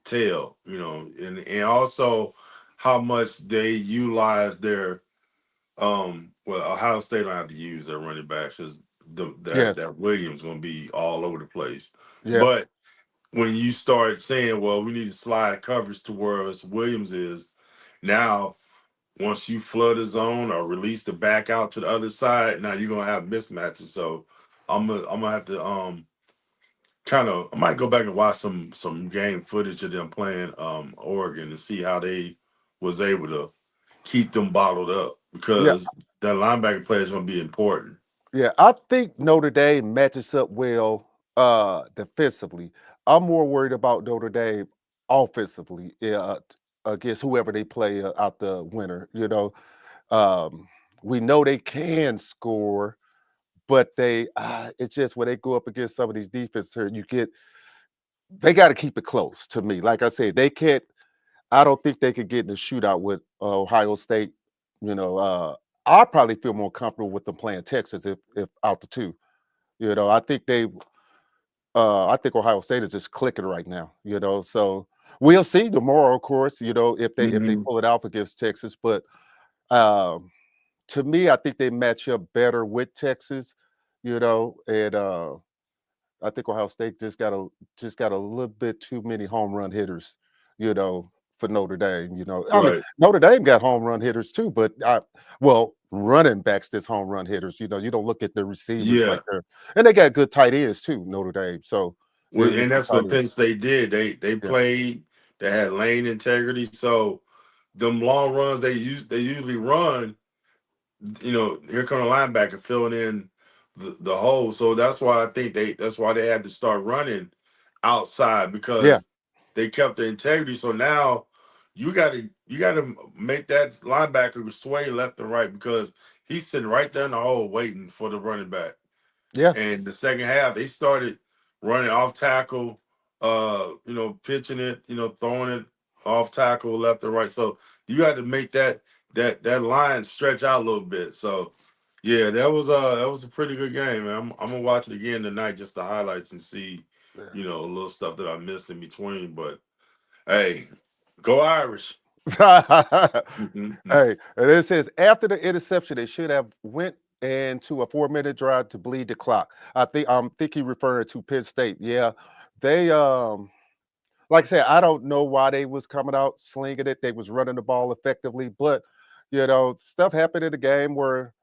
tale, and also how much they utilize their well, Ohio State don't have to use their running backs because yeah, that Williams gonna be all over the place. yeah, But when you start saying, well, we need to slide coverage to where Williams is, now once you flood the zone or release the back out to the other side, now you're gonna have mismatches. So I'm gonna have to I might go back and watch some game footage of them playing Oregon and see how they was able to keep them bottled up yeah. because that linebacker play is gonna be important. Yeah, I think Notre Dame matches up well defensively. I'm more worried about Notre Dame offensively, against whoever they play out the winter. Um, we know they can score, but it's just when they go up against some of these defenses here, they got to keep it close to me. Like I said, they can't. I don't think they could get in a shootout with Ohio State. You know, uh, I probably feel more comfortable with them playing Texas if out the two. I think Ohio State is just clicking right now. So we'll see tomorrow, of course. If they Hmm. pull it out against Texas, but um, to me, I think they match up better with Texas. And I think Ohio State just got a little bit too many home run hitters. You know, for Notre Dame. I mean Right. Notre Dame got home run hitters too, but running backs that's home run hitters. You don't look at the receivers like Yeah. they're, and they got good tight ends too. Notre Dame, so Well, it's and the that's tight what end. Penn State did. They Yeah, played. They had lane integrity. So them long runs they usually run. Here come the linebacker filling in the hole. So that's why I think that's why they had to start running outside yeah, because they kept the integrity. So now you gotta make that linebacker sway left and right because he's sitting right there in the hole waiting for the running back. yeah, And the second half, they started running off tackle, pitching it, throwing it off tackle left and right. So you had to make that line stretch out a little bit. So yeah, that was a pretty good game, man. I'm gonna watch it again tonight, just the highlights and see, a little stuff that I missed in between. But hey, go Irish. Hey, and it says after the interception, they should have went into a 4-minute drive to bleed the clock. I think he referring to Penn State. Yeah, they like I said, I don't know why they was coming out slinging it. They was running the ball effectively, but stuff happened in the game where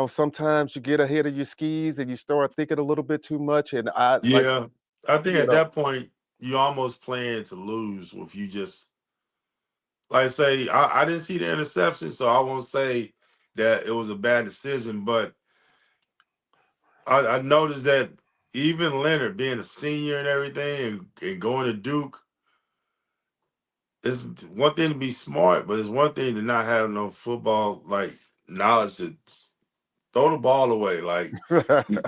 sometimes you get ahead of your skis and you start thinking a little bit too much. And I like Yeah, I think you at know, that point you almost playing to lose if you just like I say, I didn't see the interception, so I won't say that it was a bad decision. But I noticed that even Leonard, being a senior and everything, and going to Duke, it's one thing to be smart, but it's one thing to not have no football like knowledge to throw the ball away. Like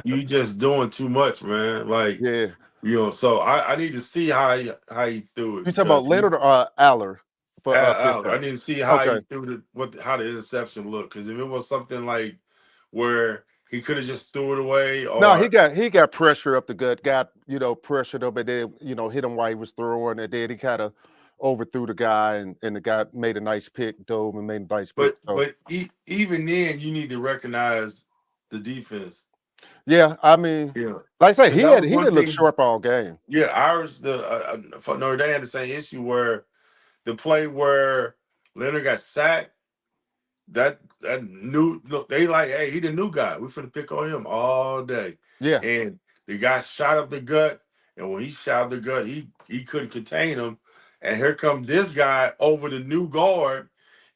you just doing too much, man. Like yeah. so I need to see how he threw it You talking about because he Leonard or Aller for Penn I State? didn't see how Okay. he threw how the interception looked because if it was something like where he could have just threw it away No, he or got pressure up the gut, got pressured him, and then hit him while he was throwing, and then he kind of overthrew the guy, and the guy made a nice pick, dove and made a nice pick. So even then you need to recognize the defense. yeah, I mean, Yeah, like I say, because that was he one didn't look thing. sharp all game. Yeah, ours for Notre Dame had the same issue where the play where Leonard got sacked. That new look, they like, hey, he the new guy. We finna pick on him all day. Yeah, And the guy shot up the gut, and when he shot up the gut, he couldn't contain him. And here comes this guy over the new guard.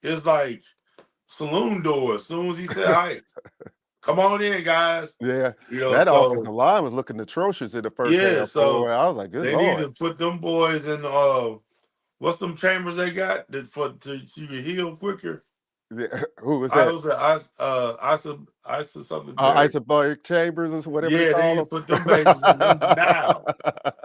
It's like saloon door as soon as he said hi. come on in, guys. Yeah, You know, that offensive so line was looking atrocious in the first yeah, half, boy. so I was like, good they need lord. to put them boys in what's them chambers they got that for to you can heal quicker. Yeah, who was I that? was I said something there. Isobaric Chambers or whatever they Yeah, they call need to them. put them babies in them now.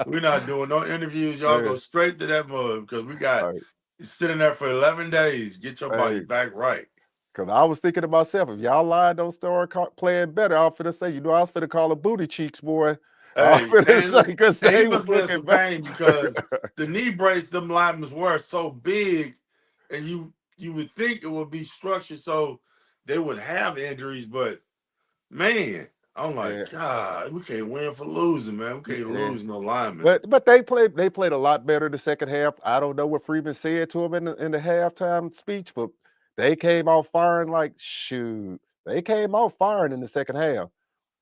We're not doing no interviews. Y'all go Man, straight to that mug because we got hey, sitting there for 11 days. Get your body hey, back right. because I was thinking to myself, if y'all line don't start playing better, I was finna say, I was finna call them booty cheeks, boy. I was Hey, finna and say, look, because and he they was must be in looking some bad. pain because the knee brace them linemen were so big, and you would think it would be structured so they would have injuries, but man, I'm Yeah, like, God, we can't win for losing, man. We can't yeah. lose no linemen. But they played a lot better the second half. I don't know what Freeman said to him in the halftime speech, but they came out firing like shoot. They came out firing in the second half.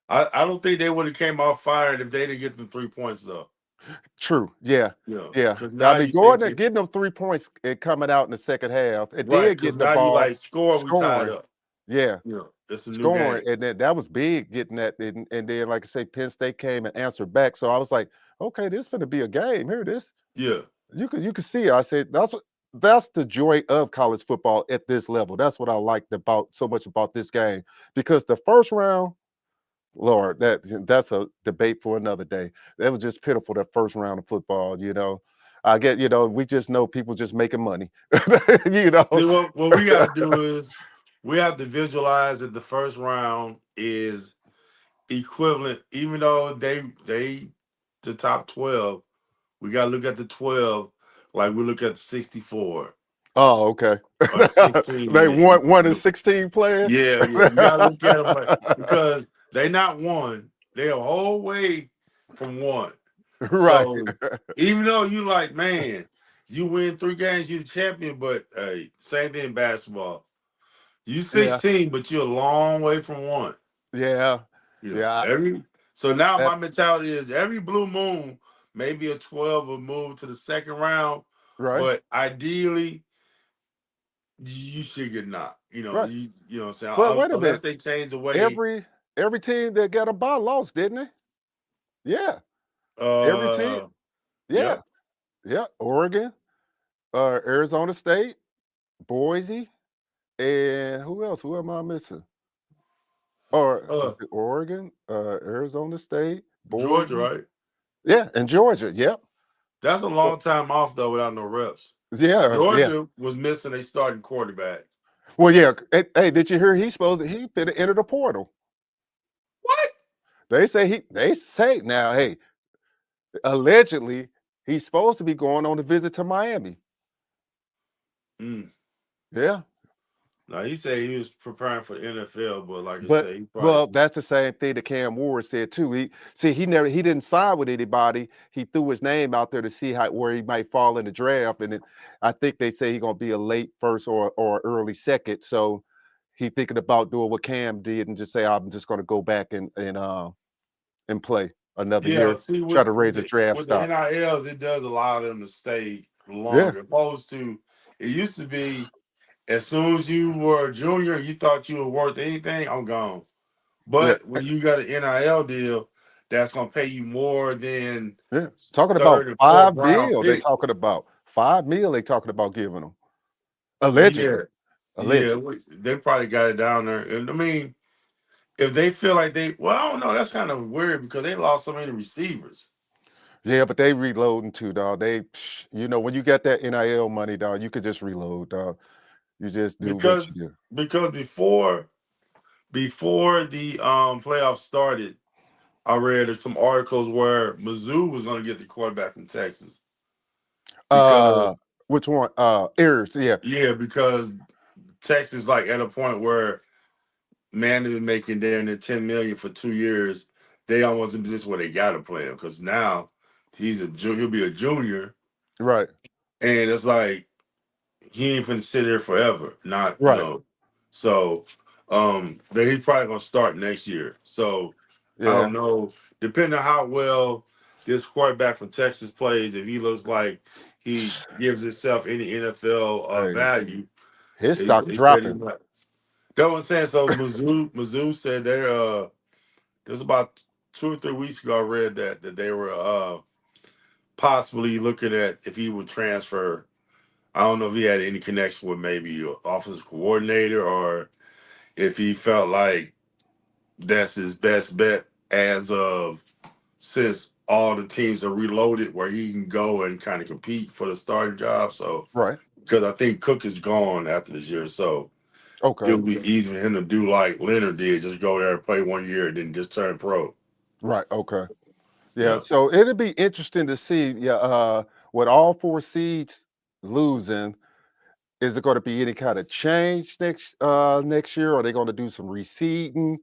I don't think they would have came off firing if they didn't get the 3 points though. True. Yeah. You know, Yeah. because I now mean, you going think and it getting them 3 points and coming out in the second half, and right, then because getting the now you ball, like score, we tied scoring. up. Yeah. You know, it's a new Scoring. game. And then that was big getting that. And then, like I say, Penn State came and answered back. So I was like, okay, this is gonna be a game. Here it is. Yeah. You can see it. I said that's the joy of college football at this level. That's what I liked about so much about this game. Because the first round, Lord, that's a debate for another day. That was just pitiful, that first round of football, you know. I get, we just know people just making money. you know. See, what we got to do is we have to visualize that the first round is equivalent, even though they the top 12. We got to look at the 12 like we look at the 64 Oh, okay. or the 16. They one in Look, 16 playing. yeah, yeah. You got to look at them because they not one. They a whole way from one. Right. So even though you like, man, you win 3 games, you the champion. But hey, same thing in basketball. You Yeah. 16, but you're a long way from one. Yeah. You know, Yeah. every so now That, my mentality is every blue moon, maybe a 12 will move to the second round, right. but ideally you should get knocked. Right. You know what I'm saying? But wait a Unless minute. they change the way Every team that got a bye lost, didn't they? Yeah. Every team. uh Yeah. yep. Yeah. Oregon, Arizona State, Boise, and who else? Who am I missing? Or Uh was it Oregon, Arizona State, Georgia, Boise? right? Yeah, and Georgia. Yep. That's a So long time off though without no reps. yeah. Georgia was missing a starting quarterback. Well, yeah. Hey, did you hear he finna enter the portal? What? They say now, hey, allegedly he's supposed to be going on a visit to Miami. Mm. Yeah. Now he said he was preparing for the NFL, but like I But said, he probably well, that's the same thing that Cam Ward said too. He didn't sign with anybody. He threw his name out there to see where he might fall in the draft, and I think they say he's gonna be a late first or early second. So he thinking about doing what Cam did and just say, I'm just gonna go back and play another yeah. year, See, try with to raise with a the draft with the stock. NILs, it does allow them to stay Yeah, longer. Opposed to it used to be as soon as you were a junior, you thought you were worth anything. I'm gone. yeah, But when you got an NIL deal, that's gonna pay you more than yeah. Talking about third and fourth five round mil, they pick. talking about 5 mil. They talking about giving them Yeah, allegedly, yeah. allegedly. They probably got it down there, and I mean. If they feel like well, I don't know. That's kind of weird because they lost so many receivers. Yeah, but they reloading too, dog. When you got that NIL money, dog, you could just reload, dog. You just do what you Because do. because before the playoffs started, I read some articles where Mizzou was going to get the quarterback from Texas because Uh, which one? Ayers, yeah, yeah, because Texas like at a point where man is making damn near 10 million for 2 years. They almost in this where they got to play him because now he'll be a junior, right, and it's like he ain't finna sit here forever. Not, right, So then he's probably gonna start next year. So I yeah. don't know. Depending on how well this quarterback from Texas plays, if he looks like he gives himself any NFL Hey, value, his stock they said he dropping. might. That was saying. So Mizzou said they're this was about 2 or 3 weeks ago. I read that they were possibly looking at if he would transfer. I don't know if he had any connection with maybe a offensive coordinator or if he felt like that's his best bet as of since all the teams are reloaded where he can go and kind of compete for the starting job. So Right. because I think Cook is gone after this year, so Okay. it'll be easy for him to do like Leonard did, just go there and play 1 year and then just turn pro. Right. Okay. Yeah. Yeah. So it'll be interesting to see. Yeah. With all four seeds losing, is it going to be any kind of change next year? Or are they going to do some reseeding?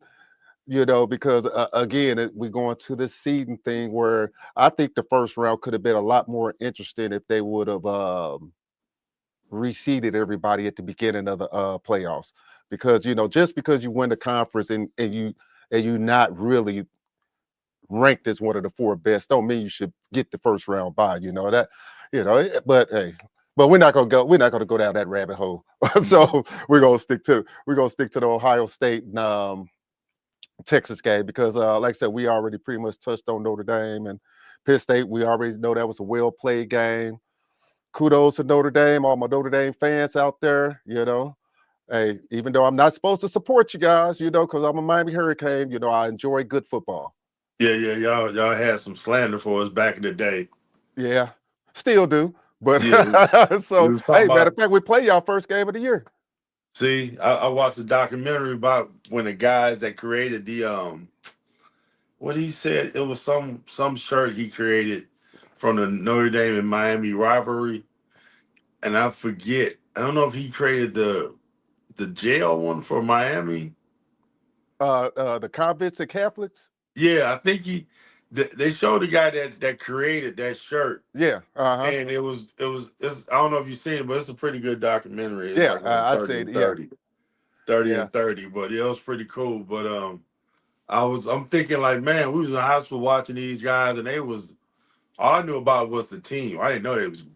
Because again, we're going to this seeding thing where I think the first round could have been a lot more interesting if they would have reseeded everybody at the beginning of the playoffs. Because just because you win the conference and you not really ranked as one of the four best, don't mean you should get the first round bye. But hey, but we're not gonna go down that rabbit hole. So we're gonna stick to the Ohio State and Texas game because like I said, we already pretty much touched on Notre Dame and Penn State. We already know that was a well played game. Kudos to Notre Dame, all my Notre Dame fans out there. Hey, even though I'm not supposed to support you guys, because I'm a Miami Hurricane, I enjoy good football. Yeah. Y'all had some slander for us back in the day. Yeah, still do. But Yeah. We so, were talking hey, matter about. of fact, we play y'all first game of the year. See, I watched a documentary about when the guys that created the what he said it was some shirt he created from the Notre Dame and Miami rivalry, and I forget. I don't know if he created the jail one for Miami. The convicts and Catholics. Yeah, I think they showed the guy that created that shirt, Yeah, and it's, I don't know if you've seen it, but it's a pretty good documentary. It's yeah. like on I 30 said, and yeah, 30, 30 yeah, and 30. But yeah, it was pretty cool. But I'm thinking like, man, we was in high school watching these guys, and they was all I knew about was the team. I didn't know they was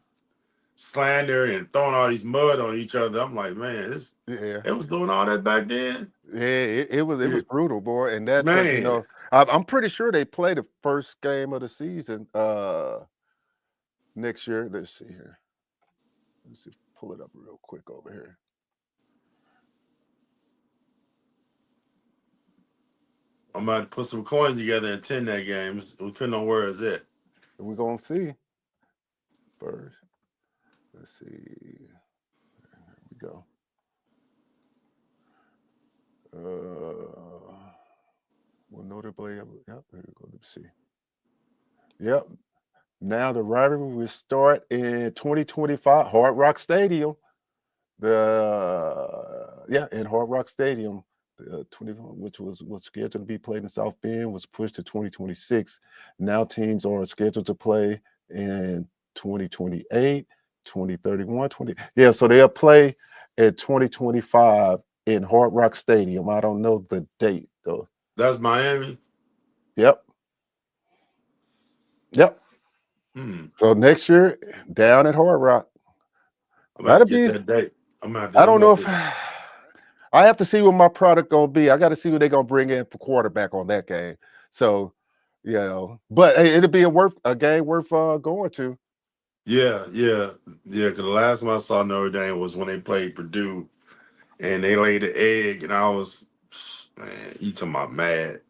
slandering and throwing all these mud on each other. I'm like, man, yeah. they was doing all that back then. Yeah, it was brutal, boy, and that's what Man, I'm pretty sure they play the first game of the season next year. Let's see here. Let's see, pull it up real quick over here. I'm about to put some coins together and attend that game. Depending on where it's at. We're gonna see first. Let's see. Here we go. We'll notably, yep. Here we go. Let's see. Yep. Now the rivalry will start in 2025, Hard Rock Stadium. In Hard Rock Stadium, the 20, which was scheduled to be played in South Bend, was pushed to 2026. Now teams are scheduled to play in 2028, 2031, 20. Yeah, so they'll play in 2025 in Hard Rock Stadium. I don't know the date though. That's Miami. Yep. Yep. Hmm. So next year down at Hard Rock. I'm about to That'll get be. that date. I'm gonna have to. I I'm don't gonna know have if to. I have to see what my product gonna be. I got to see what they're gonna bring in for quarterback on that game. So, but hey, it'll be a game worth going to. Yeah. Because the last time I saw Notre Dame was when they played Purdue, and they laid the egg, and I was, man, you talking about mad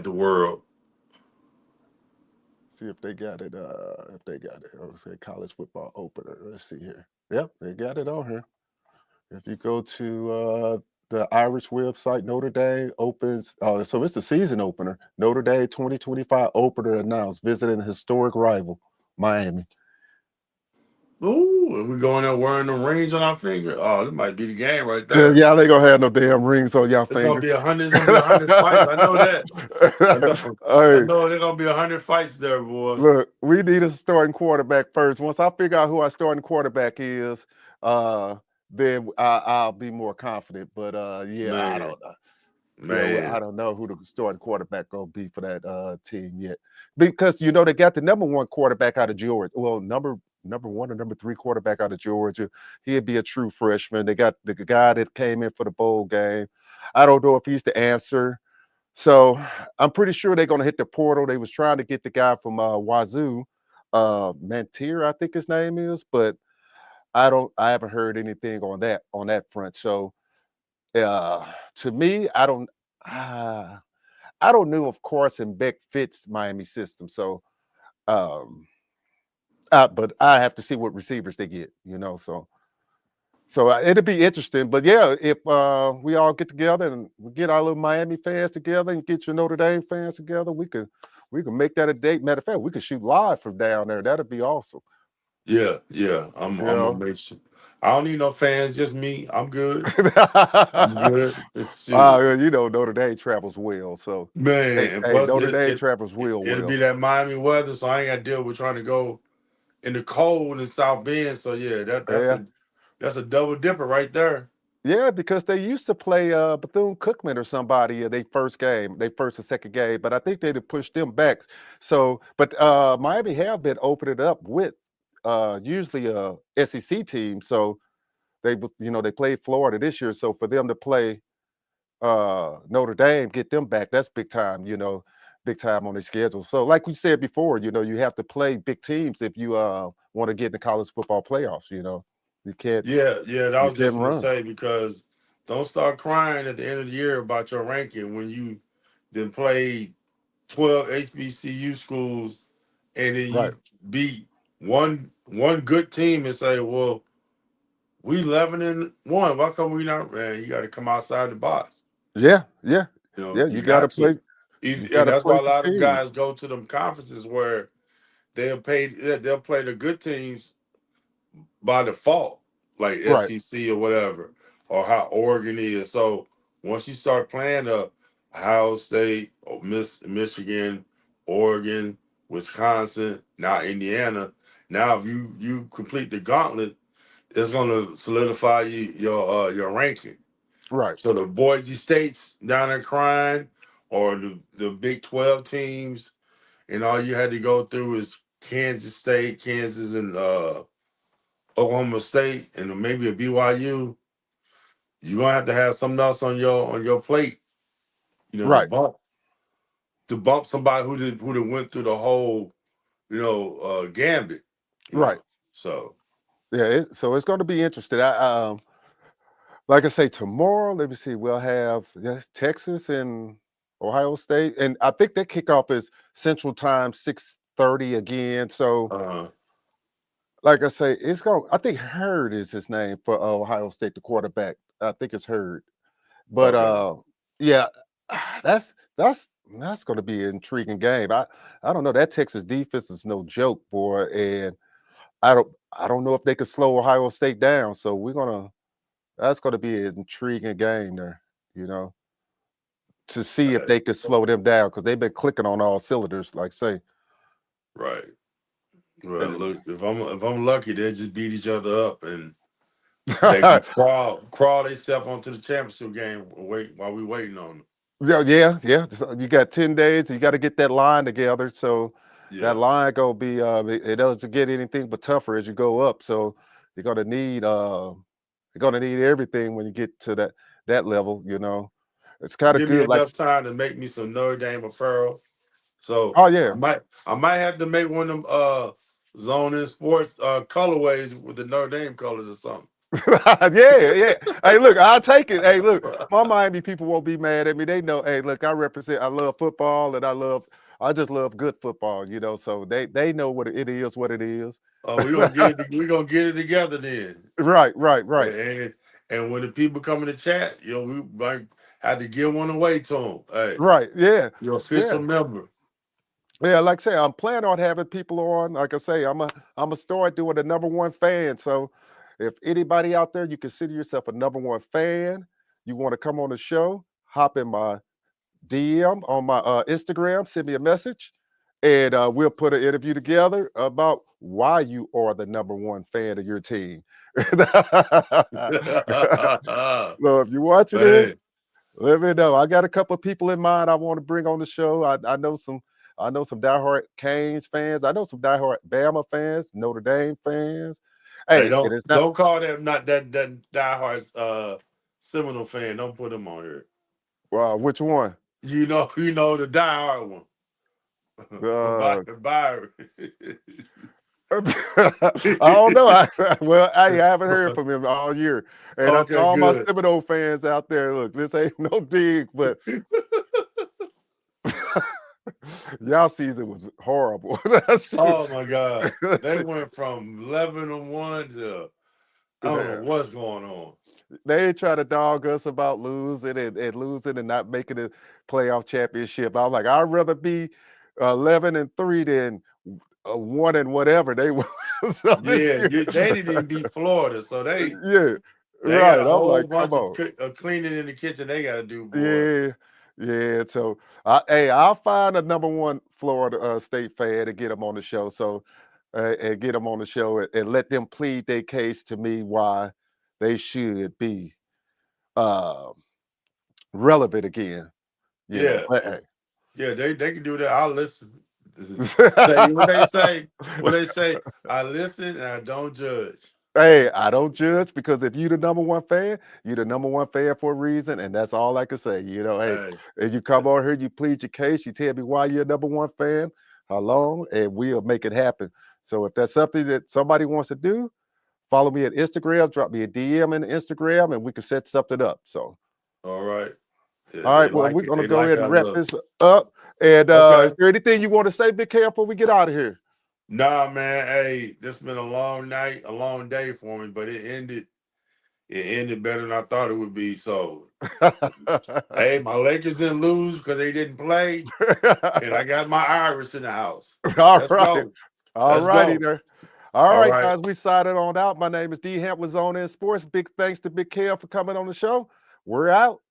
the world. See if they got it. If they got it, let's say college football opener. Let's see here. Yep, they got it on here. If you go to the Irish website, Notre Dame opens. So it's the season opener. Notre Dame 2025 opener announced, visiting a historic rival, Miami. Ooh, and we going there wearing the rings on our finger. Oh, this might be the game right there. Yeah, they gonna have no damn rings on y'all It's gonna finger. be 100. It's gonna be 100 fights. I know that. I know. I Hey, know there's gonna be 100 fights there, boy. look, we need a starting quarterback first. Once I figure out who our starting quarterback is, uh, then I'll be more confident. But yeah, I Man, don't know. Yeah, well, I man. don't know who the starting quarterback gonna be for that team yet, because they got the number one quarterback out of Georgia. Well, number number one or number three quarterback out of Georgia. He'd be a true freshman. They got the guy that came in for the bowl game. I don't know if he's the answer. So I'm pretty sure they're going to hit the portal. They was trying to get the guy from Wazoo, Mantier, I think his name is, but I haven't heard anything on that front. So to me, uh, I don't know if Carson Beck fits Miami system. So um, but I have to see what receivers they get. So it'll be interesting. But yeah, if we all get together and we get our little Miami fans together and get your Notre Dame fans together, we can make that a date. Matter of fact, we could shoot live from down there. That'd be awesome. Yeah, yeah. I'm You I'm gonna know. make sure. I don't need no fans, just me. I'm good. I'm good. It's shoot. Notre Dame travels well. So hey, Man, and hey, plus Notre Dame travels it'll be well. that Miami weather, so I ain't got to deal with trying to go in the cold in South Bend. So yeah, Yeah. that's a double dipper right there. Yeah, because they used to play Bethune Cookman or somebody they first game, they first or second game, but I think they'd have pushed them back. So, but Miami have been opening up with usually a SEC team. So they played Florida this year. So for them to play Notre Dame, get them back, that's big time. Big time on their schedule. So, like we said before, you have to play big teams if you want to get in the college football playoffs. You can't Yeah, yeah, that you was can't just gonna run. say because don't start crying at the end of the year about your ranking when you then played 12 HBCU schools and then Right. you beat one good team and say, well, we 11-1. Why come we not? Man, you got to come outside the box. Yeah, yeah, You know, yeah. you got to. You got And to that's why play a some lot of teams. guys go to them conferences where they'll play the good teams by default, like Right, SEC or whatever, or how Oregon is. So once you start playing Ohio State, or Michigan, Oregon, Wisconsin, now Indiana, now if you complete the gauntlet, it's gonna solidify your ranking. right, So the Boise States down there crying, or the Big 12 teams, and all you had to go through is Kansas State, Kansas, and Oklahoma State, and maybe a BYU. You're gonna have to have something else on your plate, right, to bump somebody who done went through the whole gambit, you right. know. So Yeah, so it's going to be interesting. Like I say, tomorrow. Let me see. We'll have Texas and Ohio State, and I think that kickoff is Central Time, 6:30 again. So, uh, like I say, it's going. I think Hurd is his name for Ohio State, the quarterback. I think it's Hurd. But okay, yeah, that's going to be an intriguing game. I don't know. That Texas defense is no joke, boy, and I don't know if they could slow Ohio State down. So that's gonna be an intriguing game there, you know, to see if right, they could slow them down because they've been clicking on all cylinders, like say. right. Well, And look, if I'm lucky, they just beat each other up and they can crawl themselves onto the championship game. Wait while we waiting on them. yeah. So you got 10 days. You got to get that line together. So that Yeah, line gonna be it doesn't get anything but tougher as you go up. So you're gonna need everything when you get to that level. It's kind of give me good. Like enough time to make me some Notre Dame apparel. So oh I yeah, might I might have to make one of them zone in sports colorways with the Notre Dame colors or something. yeah. Hey, look, I'll take it. Hey, look, my Miami people won't be mad at me. They know, hey, look, I love football and I just love good football, so they know what it is, what it is. We're gonna get it together then. Right. And when the people come in the chat, we might have to give one away to them. Hey, Right. Yeah. your Yeah. official member. Yeah, like I say, I'm planning on having people on. Like I say, I'm a start doing the number one fan. So if anybody out there, you consider yourself a number one fan, you want to come on the show, hop in my DM on my Instagram, send me a message, and we'll put an interview together about why you are the number one fan of your team. So if you're watching this, Man, let me know. I got a couple of people in mind I want to bring on the show. I know I know some diehard Canes fans. I know some diehard Bama fans, Notre Dame fans. Hey, Hey, it is not don't call them not that diehard Seminole fan. Don't put them on here. which one? You know the diehard one. Uh, Byron. I don't know. Well, I haven't heard from him all year. And to Okay, all my good. Seminole fans out there, look, this ain't no dig, but y'all season was horrible. That's just, Oh my God. They went from 11-1 to I don't know yeah. what's going on. They try to dog us about losing and losing and not making the playoff championship. I was like, I'd rather be 11-3 than 1 and whatever they were. So this Yeah, year, they didn't even beat Florida, so yeah, they got right. a I'm whole like, come bunch on. of cleaning in the kitchen they got to do, boy. Yeah, yeah. So, hey, I'll find a number one Florida State fan to get them on the show. So, and get them on the show and let them plead their case to me why they should be uh, relevant again. Yeah, But hey. yeah, they can do that. I'll listen. Say what they say. What they say. I listen and I don't judge. Hey, I don't judge because if you the number one fan, you the number one fan for a reason, and that's all I can say. Hey, Hey, if you come on here, you plead your case, you tell me why you're a number one fan, how long, and we'll make it happen. So if that's something that somebody wants to do, follow me at Instagram, drop me a DM in Instagram, and we can set something up. So, all right. Yeah, all they right, well, like we're it. gonna They go like ahead and our wrap look. this up. And is Okay. there anything you want to say, Big Cam, before we get out of here? Nah, man. Hey, this been a long night, a long day for me, but it ended. It ended better than I thought it would be. So, hey, my Lakers didn't lose because they didn't play, and I got my Irish in the house. All Let's right. go. All Let's righty go. there. All All right, right. guys, we signing on out. My name is D Hamp with Zone In Sports. Big thanks to Big Kev for coming on the show. We're out.